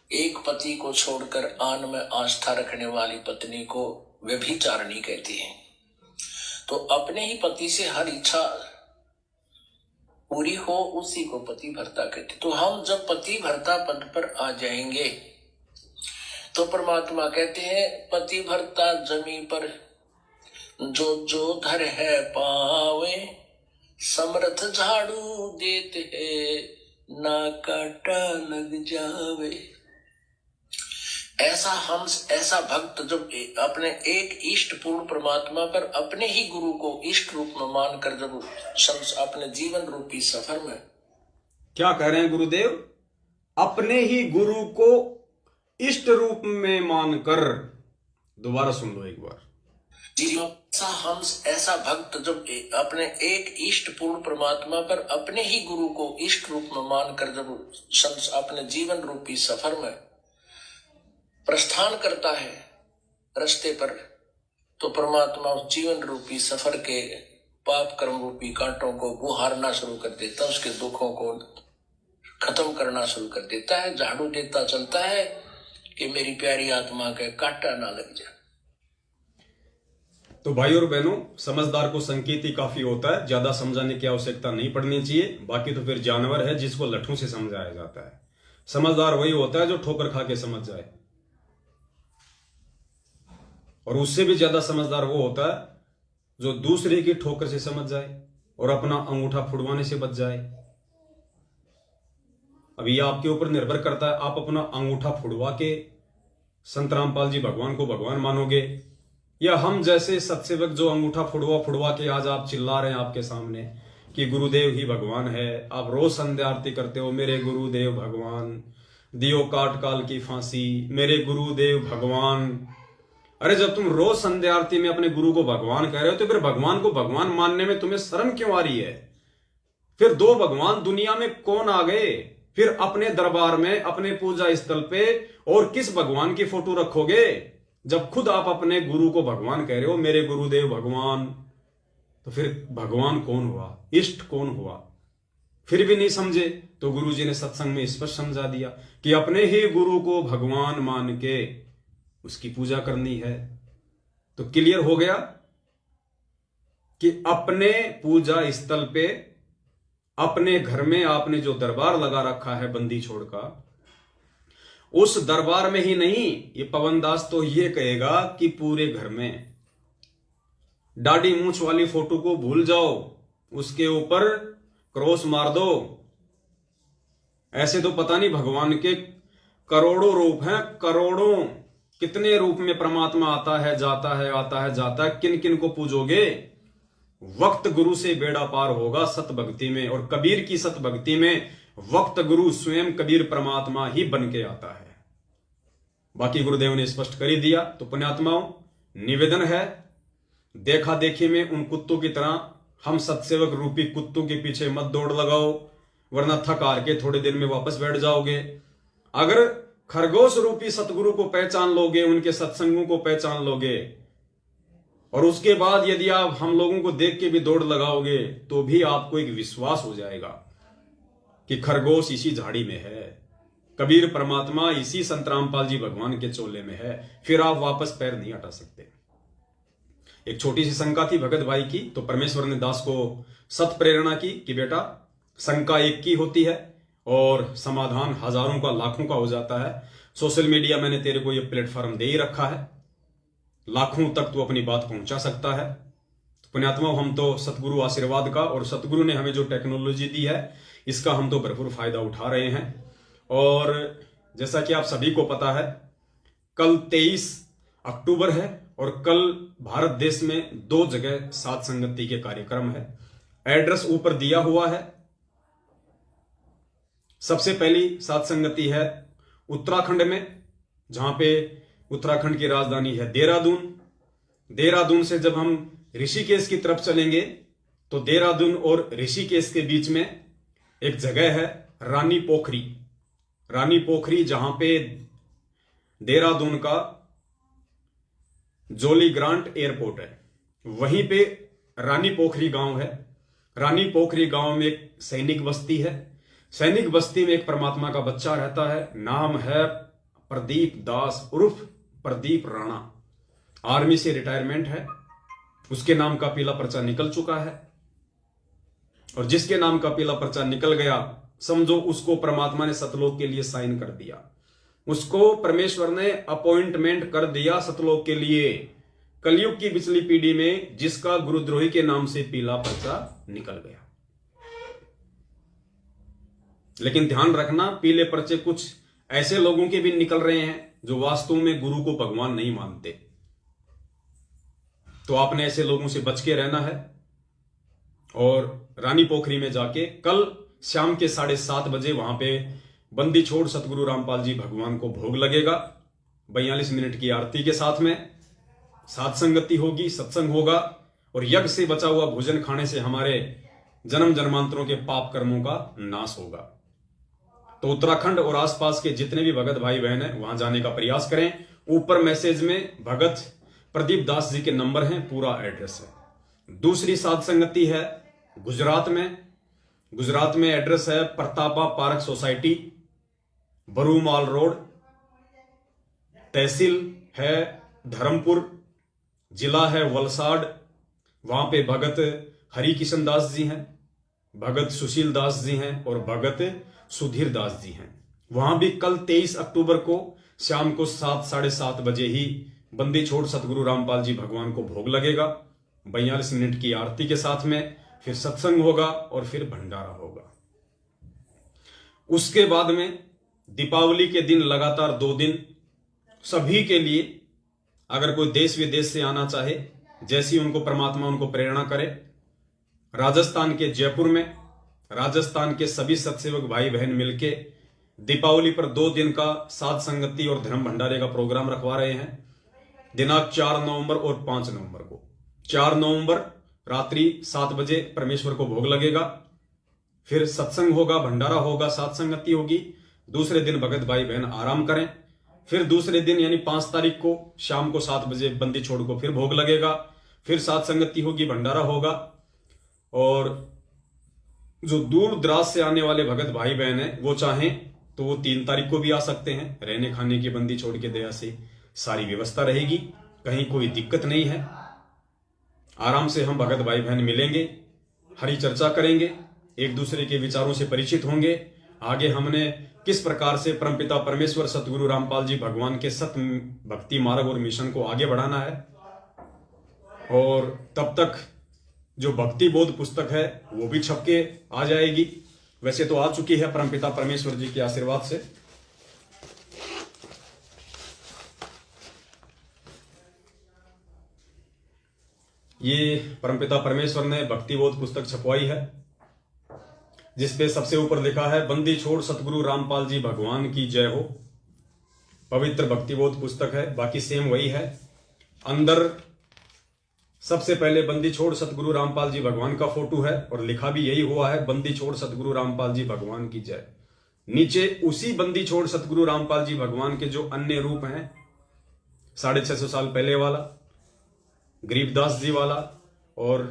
एक पति को छोड़कर आन में आस्था रखने वाली पत्नी को व्यभिचारिणी कहती है। तो अपने ही पति से हर इच्छा पूरी हो, उसी को पति भर्ता कहते। तो हम जब पति भर्ता पद पर आ जाएंगे तो परमात्मा कहते हैं, पति भर्ता जमी पर जो जो धर है पावे, समर्थ झाड़ू देते है ना काटा लग जावे। ऐसा भक्त जब अपने एक इष्ट पूर्ण परमात्मा पर अपने ही गुरु को इष्ट रूप में मानकर जब अपने जीवन रूपी सफर में, क्या कह रहे हैं गुरुदेव? अपने ही गुरु को इष्ट रूप में मानकर। दोबारा सुन लो एक बार। ऐसा भक्त जब अपने एक इष्ट पूर्ण परमात्मा पर अपने ही गुरु को इष्ट रूप में मानकर जब अपने जीवन रूपी सफर में प्रस्थान करता है रास्ते पर, तो परमात्मा उस जीवन रूपी सफर के पाप कर्म रूपी कांटों को बुहारना शुरू कर देता है, उसके दुखों को खत्म करना शुरू कर देता है, झाड़ू देता चलता है कि मेरी प्यारी आत्मा के कांटा ना लग जाए। तो भाई और बहनों, समझदार को संकेत ही काफी होता है, ज्यादा समझाने की आवश्यकता नहीं पड़नी चाहिए। बाकी तो फिर जानवर है जिसको लट्ठों से समझाया जाता है। समझदार वही होता है जो ठोकर खा के समझ जाए, और उससे भी ज्यादा समझदार वो होता है जो दूसरे की ठोकर से समझ जाए और अपना अंगूठा फुड़वाने से बच जाए। अब ये आपके ऊपर निर्भर करता है, आप अपना अंगूठा फुड़वा के संत रामपाल जी भगवान को भगवान मानोगे, या हम जैसे सत्सेवक जो अंगूठा फुड़वा के आज आप चिल्ला रहे हैं आपके सामने कि गुरुदेव ही भगवान है। आप रोज संध्या आरती करते हो, मेरे गुरुदेव भगवान, दियो काट काल की फांसी, मेरे गुरुदेव भगवान। अरे जब तुम रोज संध्या आरती में अपने गुरु को भगवान कह रहे हो, तो फिर भगवान को भगवान मानने में तुम्हें शर्म क्यों आ रही है? फिर 2 भगवान दुनिया में कौन आ गए? फिर अपने दरबार में, अपने पूजा स्थल पे और किस भगवान की फोटो रखोगे जब खुद आप अपने गुरु को भगवान कह रहे हो, मेरे गुरुदेव भगवान? तो फिर भगवान कौन हुआ, इष्ट कौन हुआ? फिर भी नहीं समझे तो गुरुजी ने सत्संग में स्पष्ट समझा दिया कि अपने ही गुरु को भगवान मान के उसकी पूजा करनी है। तो क्लियर हो गया कि अपने पूजा स्थल पे, अपने घर में आपने जो दरबार लगा रखा है बंदी छोड़ का, उस दरबार में ही नहीं, ये पवन दास तो ये कहेगा कि पूरे घर में दाढ़ी मूंछ वाली फोटो को भूल जाओ, उसके ऊपर क्रॉस मार दो। ऐसे तो पता नहीं भगवान के करोड़ों रूप हैं, करोड़ों, कितने रूप में परमात्मा आता है जाता है, आता है जाता है। किन किन को पूजोगे? वक्त गुरु से बेड़ा पार होगा सत भक्ति में। और कबीर की सत भक्ति में वक्त गुरु स्वयं कबीर परमात्मा ही बन के आता है। बाकी गुरुदेव ने स्पष्ट कर ही दिया। तो पुण्यात्माओं, निवेदन है, देखा देखी में उन कुत्तों की तरह हम सत्सेवक रूपी कुत्तों के पीछे मत दौड़ लगाओ, वरना थक हार के थोड़े दिन में वापस बैठ जाओगे। अगर खरगोश रूपी सतगुरु को पहचान लोगे, उनके सत्संगों को पहचान लोगे, और उसके बाद यदि आप हम लोगों को देख के भी दौड़ लगाओगे, तो भी आपको एक विश्वास हो जाएगा कि खरगोश इसी झाड़ी में है, कबीर परमात्मा इसी संत रामपाल जी भगवान के चोले में है। फिर आप वापस पैर नहीं हटा सकते। एक छोटी सी शंका थी भगत भाई की, तो परमेश्वर ने दास को सत प्रेरणा की कि बेटा, शंका एक की होती है और समाधान हजारों का, लाखों का हो जाता है। सोशल मीडिया मैंने तेरे को यह प्लेटफॉर्म दे ही रखा है, लाखों तक तू अपनी बात पहुंचा सकता है। तो पुण्यात्मा, हम तो सतगुरु आशीर्वाद का और सतगुरु ने हमें जो टेक्नोलॉजी दी है, इसका हम तो भरपूर फायदा उठा रहे हैं। और जैसा कि आप सभी को पता है, कल 23 अक्टूबर है और कल भारत देश में 2 जगह सात संगति के कार्यक्रम है। एड्रेस ऊपर दिया हुआ है। सबसे पहली सात संगति है उत्तराखंड में, जहां पे उत्तराखंड की राजधानी है देहरादून। देहरादून से जब हम ऋषिकेश की तरफ चलेंगे, तो देहरादून और ऋषिकेश के बीच में एक जगह है रानी पोखरी। रानी पोखरी, जहां पे देहरादून का जोली ग्रांट एयरपोर्ट है, वहीं पे रानी पोखरी गांव है। रानी पोखरी गांव में एक सैनिक बस्ती है। सैनिक बस्ती में एक परमात्मा का बच्चा रहता है, नाम है प्रदीप दास उर्फ प्रदीप राणा। आर्मी से रिटायरमेंट है, उसके नाम का पीला पर्चा निकल चुका है। और जिसके नाम का पीला पर्चा निकल गया, समझो उसको परमात्मा ने सतलोक के लिए साइन कर दिया, उसको परमेश्वर ने अपॉइंटमेंट कर दिया सतलोक के लिए। कलयुग की पिछली पीढ़ी में जिसका गुरुद्रोही के नाम से पीला पर्चा निकल गया। लेकिन ध्यान रखना, पीले पर्चे कुछ ऐसे लोगों के भी निकल रहे हैं जो वास्तव में गुरु को भगवान नहीं मानते। तो आपने ऐसे लोगों से बच के रहना है। और रानी पोखरी में जाके कल शाम के 7:30 बजे वहां पे बंदी छोड़ सतगुरु रामपाल जी भगवान को भोग लगेगा। 42 मिनट की आरती के साथ में सात संगति होगी, सत्संग होगा, और यज्ञ से बचा हुआ भोजन खाने से हमारे जन्म जन्मांतरों के पाप कर्मों का नाश होगा। तो उत्तराखंड और आसपास के जितने भी भगत भाई बहन हैं, वहां जाने का प्रयास करें। ऊपर मैसेज में भगत प्रदीप दास जी के नंबर हैं, पूरा एड्रेस है। दूसरी सात संगति है गुजरात में। गुजरात में एड्रेस है प्रतापा पार्क सोसाइटी, बरूमाल रोड, तहसील है धर्मपुर, जिला है वलसाड। वहां पे भगत हरि किशन दास जी हैं, भगत सुशील दास जी हैं और भगत सुधीर दास जी हैं। वहां भी कल 23 अक्टूबर को शाम को 7, 7:30 बजे ही बंदी छोड़ सतगुरु रामपाल जी भगवान को भोग लगेगा। 42 मिनट की आरती के साथ में फिर सत्संग होगा और फिर भंडारा होगा। उसके बाद में दीपावली के दिन लगातार 2 दिन सभी के लिए, अगर कोई देश विदेश से आना चाहे, जैसी उनको परमात्मा उनको प्रेरणा करे, राजस्थान के जयपुर में राजस्थान के सभी सत्सेवक भाई बहन मिलके दीपावली पर 2 दिन का सात संगति और धर्म भंडारे का प्रोग्राम रखवा रहे हैं। दिनांक 4 नवंबर और 5 नवंबर को। 4 नवंबर रात्रि 7 बजे परमेश्वर को भोग लगेगा, फिर सत्संग होगा, भंडारा होगा, सात संगति होगी। दूसरे दिन भगत भाई बहन आराम करें। फिर दूसरे दिन यानी 5 तारीख को शाम को 7 बजे बंदी छोड़ को फिर भोग लगेगा, फिर सात संगति होगी, भंडारा होगा। और जो दूर दराज से आने वाले भगत भाई बहन हैं, वो चाहें तो वो 3 तारीख को भी आ सकते हैं। रहने खाने की बंदी छोड़ के दया से सारी व्यवस्था रहेगी। कहीं कोई दिक्कत नहीं है। आराम से हम भगत भाई बहन मिलेंगे, हरी चर्चा करेंगे, एक दूसरे के विचारों से परिचित होंगे। आगे हमने किस प्रकार से परमपिता परमेश्वर सतगुरु रामपाल जी भगवान के सत भक्ति मार्ग और मिशन को आगे बढ़ाना है। और तब तक जो भक्ति बोध पुस्तक है वो भी छप के आ जाएगी। वैसे तो आ चुकी है परमपिता परमेश्वर जी के आशीर्वाद से। ये परमपिता परमेश्वर ने भक्ति बोध पुस्तक छपवाई है, जिसपे सबसे ऊपर लिखा है बंदी छोड़ सतगुरु रामपाल जी भगवान की जय हो। पवित्र भक्ति बोध पुस्तक है, बाकी सेम वही है। अंदर सबसे पहले बंदी छोड़ सतगुरु रामपाल जी भगवान का फोटो है और लिखा भी यही हुआ है, बंदी छोड़ सतगुरु रामपाल जी भगवान की जय। नीचे उसी बंदी छोड़ सतगुरु रामपाल जी भगवान के जो अन्य रूप हैं, 650 साल पहले वाला, गरीबदास जी वाला, और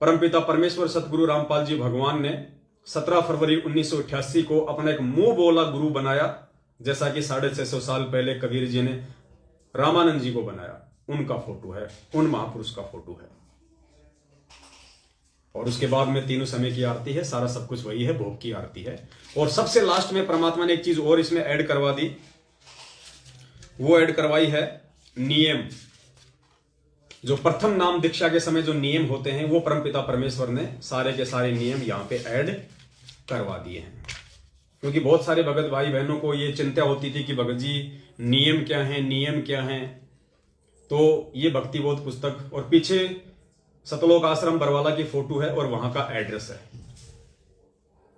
परमपिता परमेश्वर सतगुरु रामपाल जी भगवान ने 17 फरवरी 1988 को अपना एक मुंह बोला गुरु बनाया, जैसा कि 650 साल पहले कबीर जी ने रामानंद जी को बनाया। उनका फोटो है, उन महापुरुष का फोटो है। और उसके बाद में तीनों समय की आरती है, सारा सब कुछ वही है, भोग की आरती है। और सबसे लास्ट में परमात्मा ने एक चीज और इसमें ऐड करवा दी, वो ऐड करवाई है नियम। जो प्रथम नाम दीक्षा के समय जो नियम होते हैं वो परमपिता परमेश्वर ने सारे के सारे नियम यहां पे ऐड करवा दिए हैं। क्योंकि बहुत सारे भगत भाई बहनों को ये चिंता होती थी कि भगत जी नियम क्या है, नियम क्या है। तो ये भक्ति बोध पुस्तक, और पीछे सतलोक आश्रम बरवाला की फोटो है और वहां का एड्रेस है।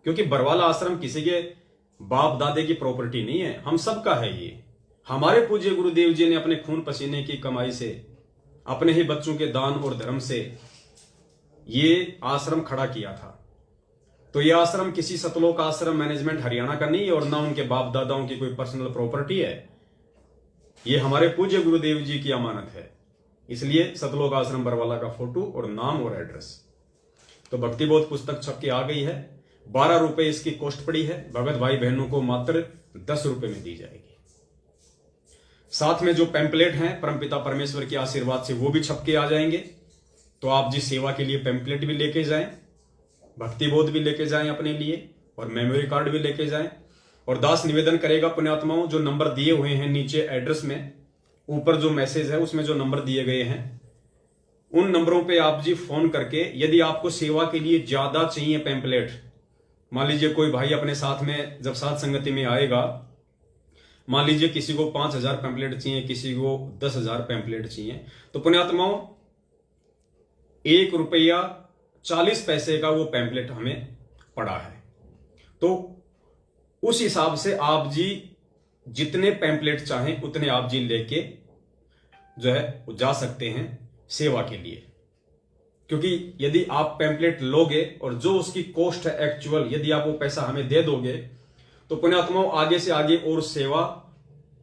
क्योंकि बरवाला आश्रम किसी के बाप दादे की प्रॉपर्टी नहीं है, हम सबका है। ये हमारे पूज्य गुरुदेव जी ने अपने खून पसीने की कमाई से, अपने ही बच्चों के दान और धर्म से ये आश्रम खड़ा किया था। तो ये आश्रम किसी सतलोक आश्रम मैनेजमेंट हरियाणा का नहीं है और ना उनके बाप दादाओं की कोई पर्सनल प्रॉपर्टी है। ये हमारे पूज्य गुरुदेव जी की अमानत है। इसलिए सतलोक आश्रम बरवाला का फोटो और नाम और एड्रेस। तो भक्ति बोध पुस्तक छप के आ गई है। 12 रुपए इसकी कॉस्ट पड़ी है। भगत भाई बहनों को मात्र 10 रुपए में दी जाएगी। साथ में जो पैम्पलेट हैं परमपिता परमेश्वर के आशीर्वाद से वो भी छप के आ जाएंगे। तो आप जी सेवा के लिए पैम्पलेट भी लेके जाएं, भक्ति बोध भी लेके जाएं अपने लिए, और मेमोरी कार्ड भी लेके जाएं। और दास निवेदन करेगा पुण्यात्माओं, जो नंबर दिए हुए हैं नीचे एड्रेस में, ऊपर जो मैसेज है उसमें जो नंबर दिए गए हैं, उन नंबरों पे आप जी फोन करके, यदि आपको सेवा के लिए ज्यादा चाहिए पैम्पलेट, मान लीजिए कोई भाई अपने साथ में जब साथ संगति में आएगा, मान लीजिए किसी को 5000 पैम्पलेट चाहिए, किसी को 10,000 पैम्पलेट चाहिए, तो पुण्यात्माओं 1 रुपया 40 पैसे का वो पैम्पलेट हमें पड़ा है। तो उस हिसाब से आप जी जितने पैम्पलेट चाहें उतने आप जी लेके जो है जा सकते हैं सेवा के लिए। क्योंकि यदि आप पैम्पलेट लोगे और जो उसकी कॉस्ट है एक्चुअल, यदि आप वो पैसा हमें दे दोगे, तो पुण्यात्माओं आगे से आगे और सेवा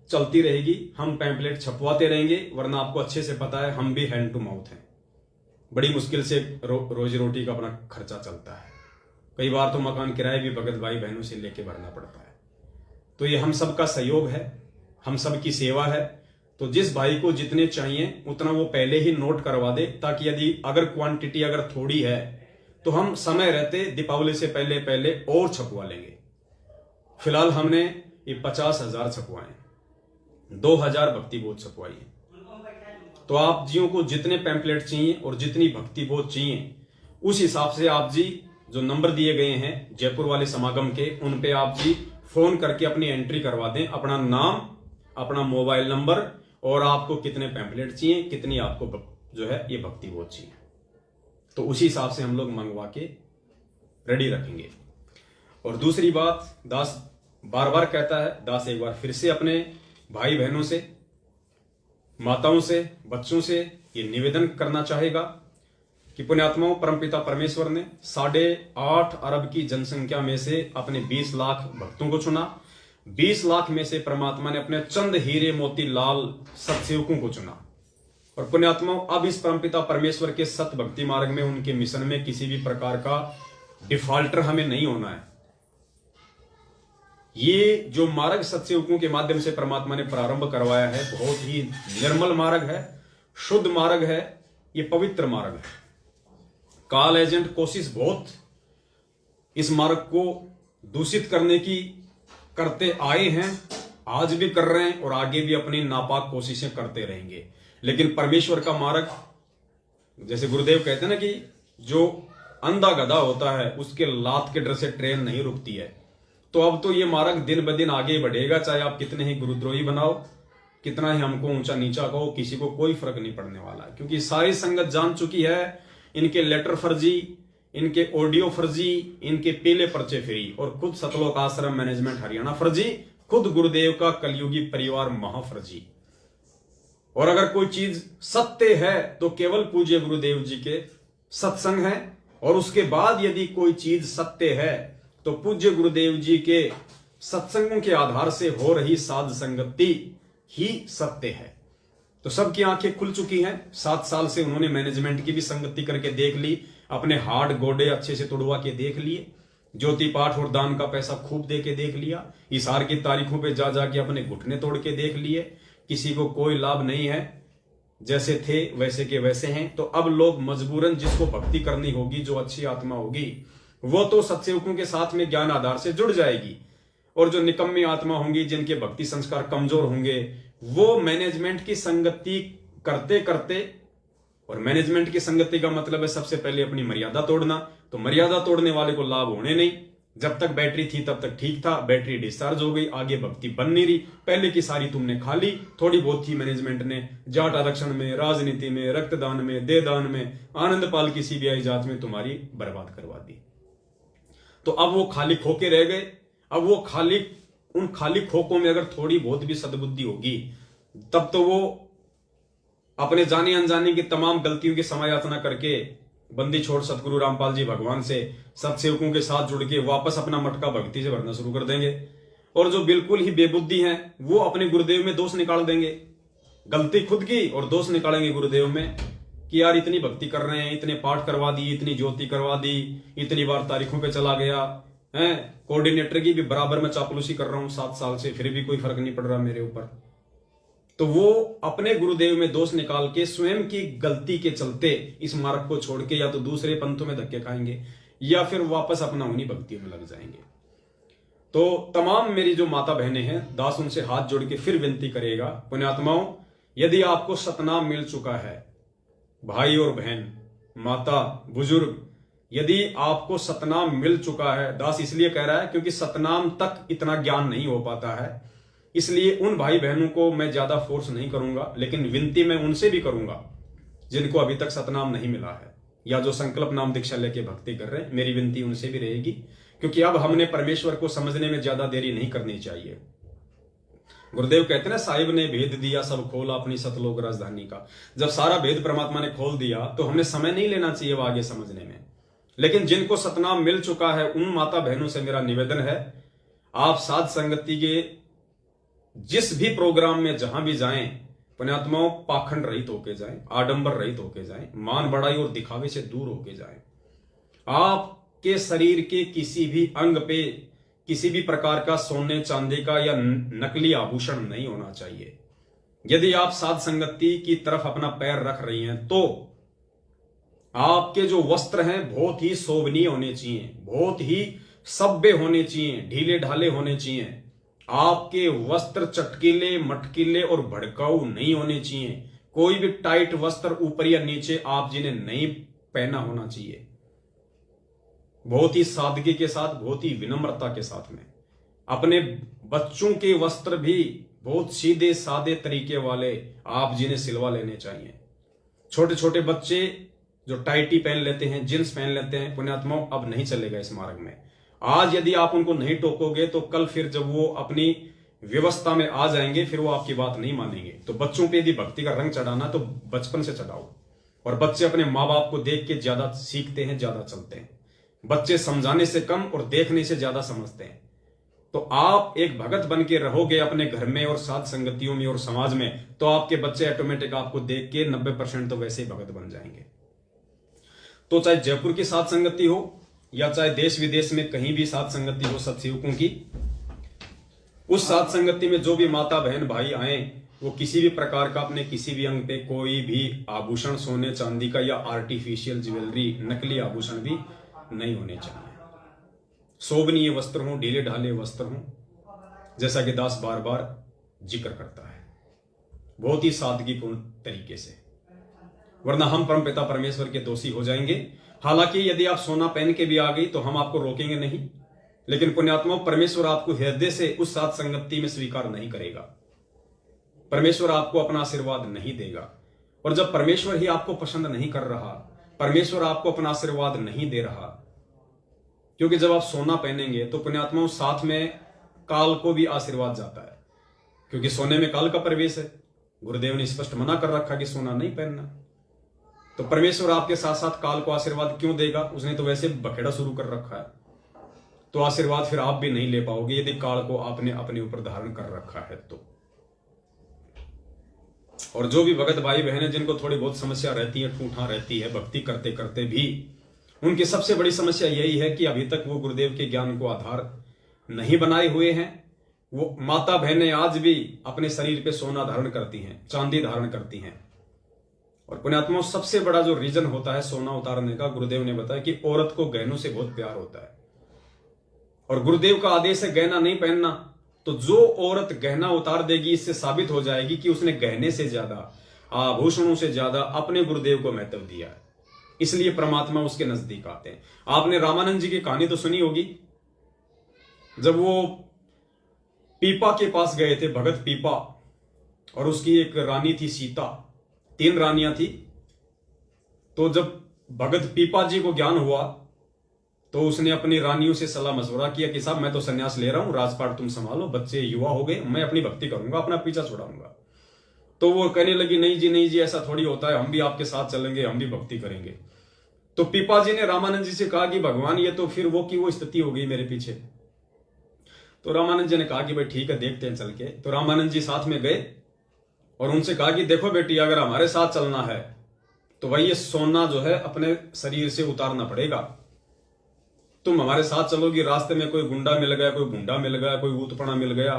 चलती रहेगी। हम पैम्पलेट छपवाते रहेंगे, वरना आपको अच्छे से पता है हम भी हैंड टू माउथ हैं। बड़ी मुश्किल से रोजी रोटी का अपना खर्चा चलता है। कई बार तो मकान किराए भी भगत भाई बहनों से लेके भरना पड़ता है। तो ये हम सबका सहयोग है, हम सबकी सेवा है। तो जिस भाई को जितने चाहिए उतना वो पहले ही नोट करवा दे, ताकि यदि अगर क्वांटिटी अगर थोड़ी है तो हम समय रहते दीपावली से पहले पहले और छपवा लेंगे। फिलहाल हमने ये 50,000 छपवाए, 2000 भक्ति बोध छपवाई है। तो आप जियों को जितने पैम्पलेट चाहिए और जितनी भक्ति बोध चाहिए, उस हिसाब से आप जी जो नंबर दिए गए हैं जयपुर वाले समागम के, उन पे आप जी फोन करके अपनी एंट्री करवा दें, अपना नाम, अपना मोबाइल नंबर, और आपको कितने पैम्पलेट चाहिए, कितनी आपको जो है ये भक्ति बोध चाहिए। तो उसी हिसाब से हम लोग मंगवा के रेडी रखेंगे। और दूसरी बात, दास बार बार कहता है, दास एक बार फिर से अपने भाई बहनों से, माताओं से, बच्चों से ये निवेदन करना चाहेगा कि पुण्यात्माओं परमपिता परमेश्वर ने 8.5 अरब की जनसंख्या में से अपने 20 लाख भक्तों को चुना। 20 लाख में से परमात्मा ने अपने चंद हीरे मोती लाल सत्सेवकों को चुना। और पुण्यात्माओं अब इस परमपिता परमेश्वर के सत भक्ति मार्ग में, उनके मिशन में किसी भी प्रकार का डिफॉल्टर हमें नहीं होना है। ये जो मार्ग सत्सेवकों के माध्यम से परमात्मा ने प्रारंभ करवाया है, बहुत ही निर्मल मार्ग है। शुद्ध मार्ग है, ये पवित्र मार्ग है। काल एजेंट कोशिश बहुत इस मार्ग को दूषित करने की करते आए हैं, आज भी कर रहे हैं और आगे भी अपनी नापाक कोशिशें करते रहेंगे। लेकिन परमेश्वर का मार्ग, जैसे गुरुदेव कहते हैं ना कि जो अंधा गधा होता है उसके लात के डर से ट्रेन नहीं रुकती है। तो अब तो ये मार्ग दिन ब दिन आगे बढ़ेगा, चाहे आप कितने ही गुरुद्रोही बनाओ, कितना ही हमको ऊंचा नीचा कहो, किसी को कोई फर्क नहीं पड़ने वाला है। क्योंकि सारी संगत जान चुकी है, इनके लेटर फर्जी, इनके ऑडियो फर्जी, इनके पीले पर्चे फ्री, और खुद सतलोक आश्रम मैनेजमेंट हरियाणा फर्जी, खुद गुरुदेव का कलयुगी परिवार महाफर्जी। और अगर कोई चीज सत्य है तो केवल पूज्य गुरुदेव जी के सत्संग है, और उसके बाद यदि कोई चीज सत्य है तो पूज्य गुरुदेव जी के सत्संगों के आधार से हो रही साध संगति ही सत्य है। तो सबकी आंखें खुल चुकी हैं। 7 साल से उन्होंने मैनेजमेंट की भी संगति करके देख ली, अपने हाड़ गोडे अच्छे से तोड़वा के देख लिए, ज्योति पाठ और दान का पैसा खूब दे के देख लिया, इशार की तारीखों पे जा जाके अपने घुटने तोड़ के देख लिए, किसी को कोई लाभ नहीं है, जैसे थे वैसे के वैसे हैं। तो अब लोग मजबूरन जिसको भक्ति करनी होगी, जो अच्छी आत्मा होगी, वो तो सत्सेवकों के साथ में ज्ञान आधार से जुड़ जाएगी, और जो निकम्मी आत्मा होंगी, जिनके भक्ति संस्कार कमजोर होंगे, वो मैनेजमेंट की संगति करते करते, और मैनेजमेंट की संगति का मतलब है सबसे पहले अपनी मर्यादा तोड़ना। तो मर्यादा तोड़ने वाले को लाभ होने नहीं। जब तक बैटरी थी तब तक ठीक था, बैटरी डिस्चार्ज हो गई, आगे भक्ति बन नहीं रही, पहले की सारी तुमने खा ली, थोड़ी बहुत थी मैनेजमेंट ने जाट आरक्षण में, राजनीति में, रक्तदान में, देदान में, आनंदपाल की सीबीआई जांच में तुम्हारी बर्बाद करवा दी। तो अब वो खाली खोके रह गए। अब वो उन खाली खोकों में अगर थोड़ी बहुत भी सद्बुद्धि होगी, तब तो वो अपने जाने अनजाने की तमाम गलतियों की समायाचना करके बंदी छोड़ सतगुरु रामपाल जी भगवान से सत्सेवकों के साथ जुड़ के वापस अपना मटका भक्ति से भरना शुरू कर देंगे। और जो बिल्कुल ही बेबुद्धि हैं, वो अपने गुरुदेव में दोष निकाल देंगे, गलती खुद की, और दोष निकालेंगे गुरुदेव में कि यार इतनी भक्ति कर रहे हैं, इतने पाठ करवा दी, इतनी ज्योति करवा दी, इतनी बार तारीखों पे चला गया है, कोऑर्डिनेटर की भी बराबर में चापलूसी कर रहा हूं 7 साल से, फिर भी कोई फर्क नहीं पड़ रहा मेरे ऊपर। तो वो अपने गुरुदेव में दोष निकाल के स्वयं की गलती के चलते इस मार्ग को छोड़ के या तो दूसरे पंथों में धक्के खाएंगे, या फिर वापस अपना उन्हीं भक्तियों में लग जाएंगे। तो तमाम मेरी जो माता बहनें हैं, दास उनसे हाथ जोड़ के फिर विनती करेगा, पुण्यात्माओं, यदि आपको सतनाम मिल चुका है, भाई और बहन, माता, बुजुर्ग, यदि आपको सतनाम मिल चुका है, दास इसलिए कह रहा है क्योंकि सतनाम तक इतना ज्ञान नहीं हो पाता है, इसलिए उन भाई बहनों को मैं ज्यादा फोर्स नहीं करूंगा, लेकिन विनती मैं उनसे भी करूंगा जिनको अभी तक सतनाम नहीं मिला है, या जो संकल्प नाम दीक्षा लेके भक्ति कर रहे हैं। मेरी विनती उनसे भी रहेगी, क्योंकि अब हमने परमेश्वर को समझने में ज्यादा देरी नहीं करनी चाहिए। गुरुदेव कहते हैं ना, साहिब ने भेद दिया सब खोला अपनी सतलोक राजधानी का। जब सारा भेद परमात्मा ने खोल दिया तो हमने समय नहीं लेना चाहिए वो आगे समझने में। लेकिन जिनको सतनाम मिल चुका है, उन माता बहनों से मेरा निवेदन है, आप साध संगति के जिस भी प्रोग्राम में जहां भी जाएं, पुण्यात्माओं, पाखंड रहित होके जाएं, आडंबर रहित होके जाएं, मान बढ़ाई और दिखावे से दूर होके जाएं। आपके शरीर के किसी भी अंग पे किसी भी प्रकार का सोने चांदी का या नकली आभूषण नहीं होना चाहिए। यदि आप साध संगति की तरफ अपना पैर रख रही हैं तो आपके जो वस्त्र हैं बहुत ही शोभनीय होने चाहिए, बहुत ही सभ्य होने चाहिए, ढीले ढाले होने चाहिए। आपके वस्त्र चटकीले, मटकीले और भड़काऊ नहीं होने चाहिए। कोई भी टाइट वस्त्र ऊपर या नीचे आप जिन्हें नहीं पहना होना चाहिए। बहुत ही सादगी के साथ, बहुत ही विनम्रता के साथ में। अपने बच्चों के वस्त्र भी बहुत सीधे सादे तरीके वाले आप जिन्हें सिलवा लेने चाहिए। छोटे छोटे बच्चे जो टाइटी पहन लेते हैं, जींस पहन लेते हैं, पुण्यात्माओं, अब नहीं चलेगा इस मार्ग में। आज यदि आप उनको नहीं टोकोगे तो कल फिर जब वो अपनी व्यवस्था में आ जाएंगे, फिर वो आपकी बात नहीं मानेंगे। तो बच्चों पे यदि भक्ति का रंग चढ़ाना तो बचपन से चढ़ाओ। और बच्चे अपने माँ बाप को देख के ज्यादा सीखते हैं, ज्यादा चलते हैं। बच्चे समझाने से कम और देखने से ज्यादा समझते हैं। तो आप एक भगत बन के रहोगे अपने घर में और साध संगतियों में और समाज में, तो आपके बच्चे ऑटोमेटिक आपको देख के 90% तो वैसे ही भगत बन जाएंगे। तो चाहे जयपुर की साध संगति हो या चाहे देश विदेश में कहीं भी साध संगति हो सत्सेवकों की, उस साध संगति में जो भी माता बहन भाई आए, वो किसी भी प्रकार का अपने किसी भी अंग पे कोई भी आभूषण सोने चांदी का या आर्टिफिशियल ज्वेलरी नकली आभूषण भी नहीं होने चाहिए। शोभनीय वस्त्र हों, ढीले ढाले वस्त्र हों, जैसा कि दास बार बार जिक्र करता है, बहुत ही सादगीपूर्ण तरीके से, वरना हम परमपिता परमेश्वर के दोषी हो जाएंगे। हालांकि यदि आप सोना पहन के भी आ गई तो हम आपको रोकेंगे नहीं, लेकिन पुण्यात्मा परमेश्वर आपको हृदय से उस साथ संगति में स्वीकार नहीं करेगा। परमेश्वर आपको अपना आशीर्वाद नहीं देगा। और जब परमेश्वर ही आपको पसंद नहीं कर रहा, परमेश्वर आपको अपना आशीर्वाद नहीं दे रहा, क्योंकि जब आप सोना पहनेंगे तो पुण्यात्माओं साथ में काल को भी आशीर्वाद जाता है, क्योंकि सोने में काल का प्रवेश है। गुरुदेव ने स्पष्ट मना कर रखा कि सोना नहीं पहनना। तो परमेश्वर आपके साथ साथ काल को आशीर्वाद क्यों देगा? उसने तो वैसे बखेड़ा शुरू कर रखा है, तो आशीर्वाद फिर आप भी नहीं ले पाओगे यदि काल को आपने अपने ऊपर धारण कर रखा है तो। और जो भी भगत भाई बहन जिनको थोड़ी बहुत समस्या रहती है, ठूठा रहती है भक्ति करते करते भी, उनकी सबसे बड़ी समस्या यही है कि अभी तक वो गुरुदेव के ज्ञान को आधार नहीं बनाए हुए हैं। वो माता बहनें आज भी अपने शरीर पे सोना धारण करती हैं, चांदी धारण करती हैं। और पुण्यात्माओं सबसे बड़ा जो रीजन होता है सोना उतारने का, गुरुदेव ने बताया कि औरत को गहनों से बहुत प्यार होता है, और गुरुदेव का आदेश है गहना नहीं पहनना। तो जो औरत गहना उतार देगी, इससे साबित हो जाएगी कि उसने गहने से ज्यादा, आभूषणों से ज्यादा अपने गुरुदेव को महत्व दिया है, इसलिए परमात्मा उसके नजदीक आते हैं। आपने रामानंद जी की कहानी तो सुनी होगी, जब वो पीपा के पास गए थे, भगत पीपा, और उसकी एक रानी थी सीता, 3 रानियां थी। तो जब भगत पीपा जी को ज्ञान हुआ तो उसने अपनी रानियों से सलाह मशवरा किया कि साहब मैं तो संन्यास ले रहा हूं, राजपाट तुम संभालो, बच्चे युवा हो गए, मैं अपनी भक्ति करूंगा, अपना पीछा छुड़ाऊंगा। तो वो कहने लगी नहीं जी नहीं जी, ऐसा थोड़ी होता है, हम भी आपके साथ चलेंगे, हम भी भक्ति करेंगे। तो पीपा जी ने रामानंद जी से कहा कि भगवान ये तो फिर वो की वो स्थिति हो गई मेरे पीछे। तो रामानंद जी ने कहा कि भाई ठीक है देखते हैं चल के। तो रामानंद जी साथ में गए और उनसे कहा कि देखो बेटी, अगर हमारे साथ चलना है तो भाई ये सोना जो है अपने शरीर से उतारना पड़ेगा। तुम हमारे साथ चलोगी, रास्ते में कोई गुंडा मिल गया, कोई गुंडा मिल गया, कोई ऊतपना मिल गया,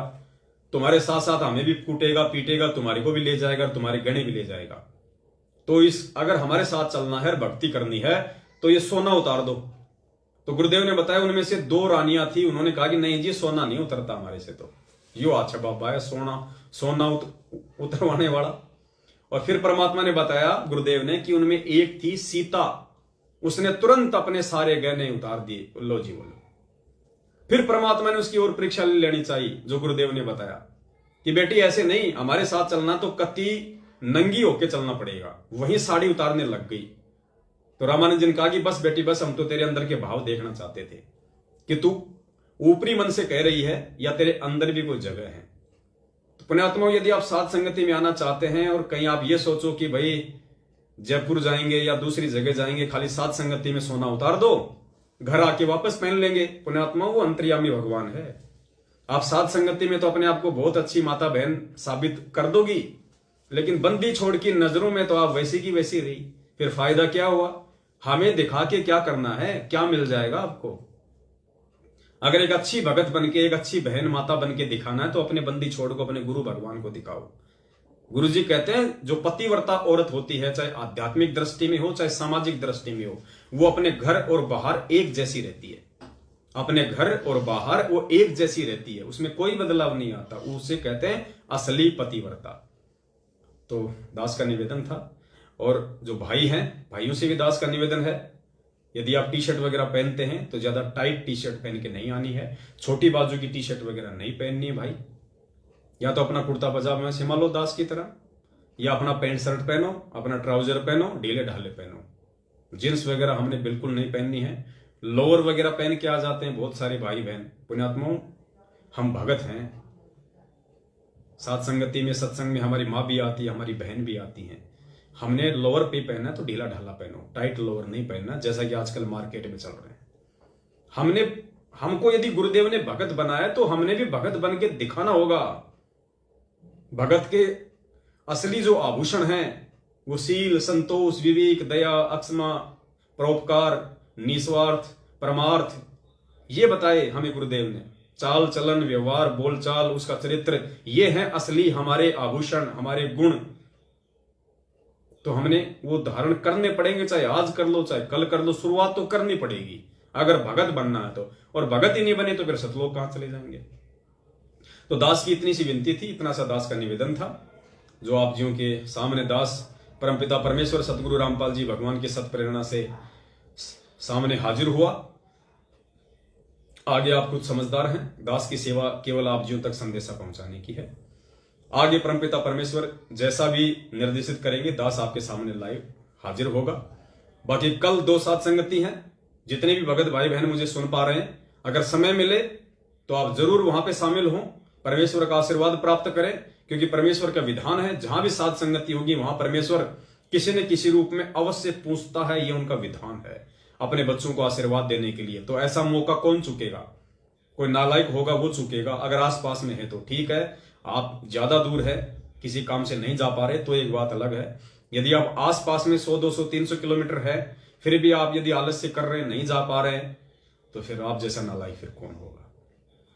तुम्हारे साथ साथ हमें भी कूटेगा पीटेगा, तुम्हारी को भी ले जाएगा, तुम्हारे गहने भी ले जाएगा। तो इस अगर हमारे साथ चलना है, भक्ति करनी है, तो ये सोना उतार दो। तो गुरुदेव ने बताया उनमें से 2 रानियां थी, उन्होंने कहा कि नहीं जी सोना नहीं उतरता हमारे से। तो यो अच्छा बाबा है, सोना उतरवाने वाला। और फिर परमात्मा ने बताया, गुरुदेव ने, कि उनमें एक थी सीता, उसने तुरंत अपने सारे गहने उतार दिए। लो जी बोलो। फिर परमात्मा ने उसकी और परीक्षा लेनी चाहिए, जो गुरुदेव ने बताया कि बेटी ऐसे नहीं, हमारे साथ चलना तो कति नंगी होके चलना पड़ेगा। वहीं साड़ी उतारने लग गई। तो रामानंद जी ने कहा कि बस बेटी बस, हम तो तेरे अंदर के भाव देखना चाहते थे कि तू ऊपरी मन से कह रही है या तेरे अंदर भी कोई जगह है। तो पुण्यात्माओं, यदि आप साथ संगति में आना चाहते हैं और कहीं आप ये सोचो कि भाई जयपुर जाएंगे या दूसरी जगह जाएंगे, खाली साथ संगति में सोना उतार दो, घर आके वापस पहन लेंगे, पुण्यात्मा वो अंतर्यामी भगवान है। आप साथ संगति में तो अपने आप को बहुत अच्छी माता बहन साबित कर दोगी, लेकिन बंदी छोड़ की नजरों में तो आप वैसी की वैसी रही। फिर फायदा क्या हुआ? हमें दिखा के क्या करना है, क्या मिल जाएगा आपको? अगर एक अच्छी भगत बन के, एक अच्छी बहन माता बन के दिखाना है तो अपने बंदी छोड़ को अपने गुरु भगवान को दिखाओ। गुरु जी कहते हैं जो पतिव्रता औरत होती है, चाहे आध्यात्मिक दृष्टि में हो चाहे सामाजिक दृष्टि में हो, वो अपने घर और बाहर एक जैसी रहती है। अपने घर और बाहर वो एक जैसी रहती है, उसमें कोई बदलाव नहीं आता। उसे कहते हैं असली पतिव्रता। तो दास का निवेदन था। और जो भाई हैं, भाइयों से भी दास का निवेदन है, यदि आप टी शर्ट वगैरह पहनते हैं तो ज्यादा टाइट टी शर्ट पहन के नहीं आनी है, छोटी बाजू की टी शर्ट वगैरह नहीं पहननी है भाई। या तो अपना कुर्ता पजामा सिमा लो दास की तरह, या अपना पैंट शर्ट पहनो, अपना ट्राउजर पहनो, ढीले ढाले पहनो। जींस वगैरह हमने बिल्कुल नहीं पहननी है। लोअर वगैरह पहन के आ जाते हैं बहुत सारे भाई बहन। पुण्यात्माओं, हम भगत हैं, साथ संगति में सत्संग में हमारी माँ भी आती है, हमारी बहन भी आती है। हमने लोअर पे पहनना तो ढीला ढाला पहनो, टाइट लोअर नहीं पहनना, जैसा कि आजकल मार्केट में चल रहे हैं। हमको यदि गुरुदेव ने भगत बनाया तो हमने भी भगत बन के दिखाना होगा। भगत के असली जो आभूषण हैं वो शील, संतोष, विवेक, दया, अक्षमा, परोपकार, निस्वार्थ, परमार्थ, ये बताए हमें गुरुदेव ने। चाल चलन, व्यवहार, बोलचाल, उसका चरित्र, ये है असली हमारे आभूषण, हमारे गुण। तो हमने वो धारण करने पड़ेंगे, चाहे आज कर लो चाहे कल कर लो, शुरुआत तो करनी पड़ेगी अगर भगत बनना है तो। और भगत ही नहीं बने तो फिर सतलोक कहां चले जाएंगे। तो दास की इतनी सी विनती थी, इतना सा दास का निवेदन था, जो आप जियों के सामने दास परमपिता परमेश्वर सतगुरु रामपाल जी भगवान की सत प्रेरणा से सामने हाजिर हुआ। आगे आप कुछ समझदार हैं, दास की सेवा केवल आप जियों तक संदेशा पहुंचाने की है। आगे परमपिता परमेश्वर जैसा भी निर्देशित करेंगे, दास आपके सामने लाइव हाजिर होगा। बाकी कल 2 सात संगति हैं, जितने भी भगत भाई बहन मुझे सुन पा रहे हैं, अगर समय मिले तो आप जरूर वहां पे शामिल हों, परमेश्वर का आशीर्वाद प्राप्त करें, क्योंकि परमेश्वर का विधान है जहां भी सात संगति होगी वहां परमेश्वर किसी न किसी रूप में अवश्य पूछता है। ये उनका विधान है अपने बच्चों को आशीर्वाद देने के लिए। तो ऐसा मौका कौन चुकेगा? कोई नालायक होगा वो चुकेगा। अगर आसपास में है तो ठीक है, आप ज्यादा दूर है, किसी काम से नहीं जा पा रहे तो एक बात अलग है। यदि आप आसपास में 100, 200, 300 किलोमीटर है, फिर भी आप यदि आलस्य कर रहे हैं, नहीं जा पा रहे हैं, तो फिर आप जैसा नालायक फिर कौन होगा।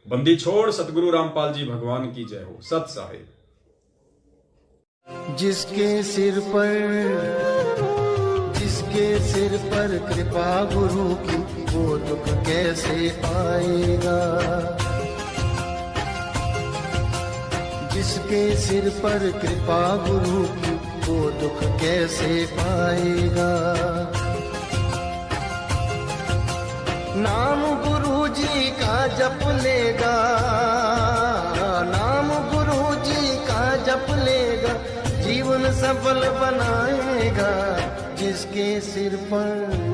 बंदी छोड़ सतगुरु रामपाल जी भगवान की जय हो। सत साहिब। जिसके सिर पर कृपा गुरु की, वो दुख कैसे आएगा। जिसके सिर पर कृपा गुरु की, वो दुख कैसे पाएगा। नाम गुरु जी का जप लेगा, नाम गुरु जी का जप लेगा, जीवन सफल बनाएगा। जिसके सिर पर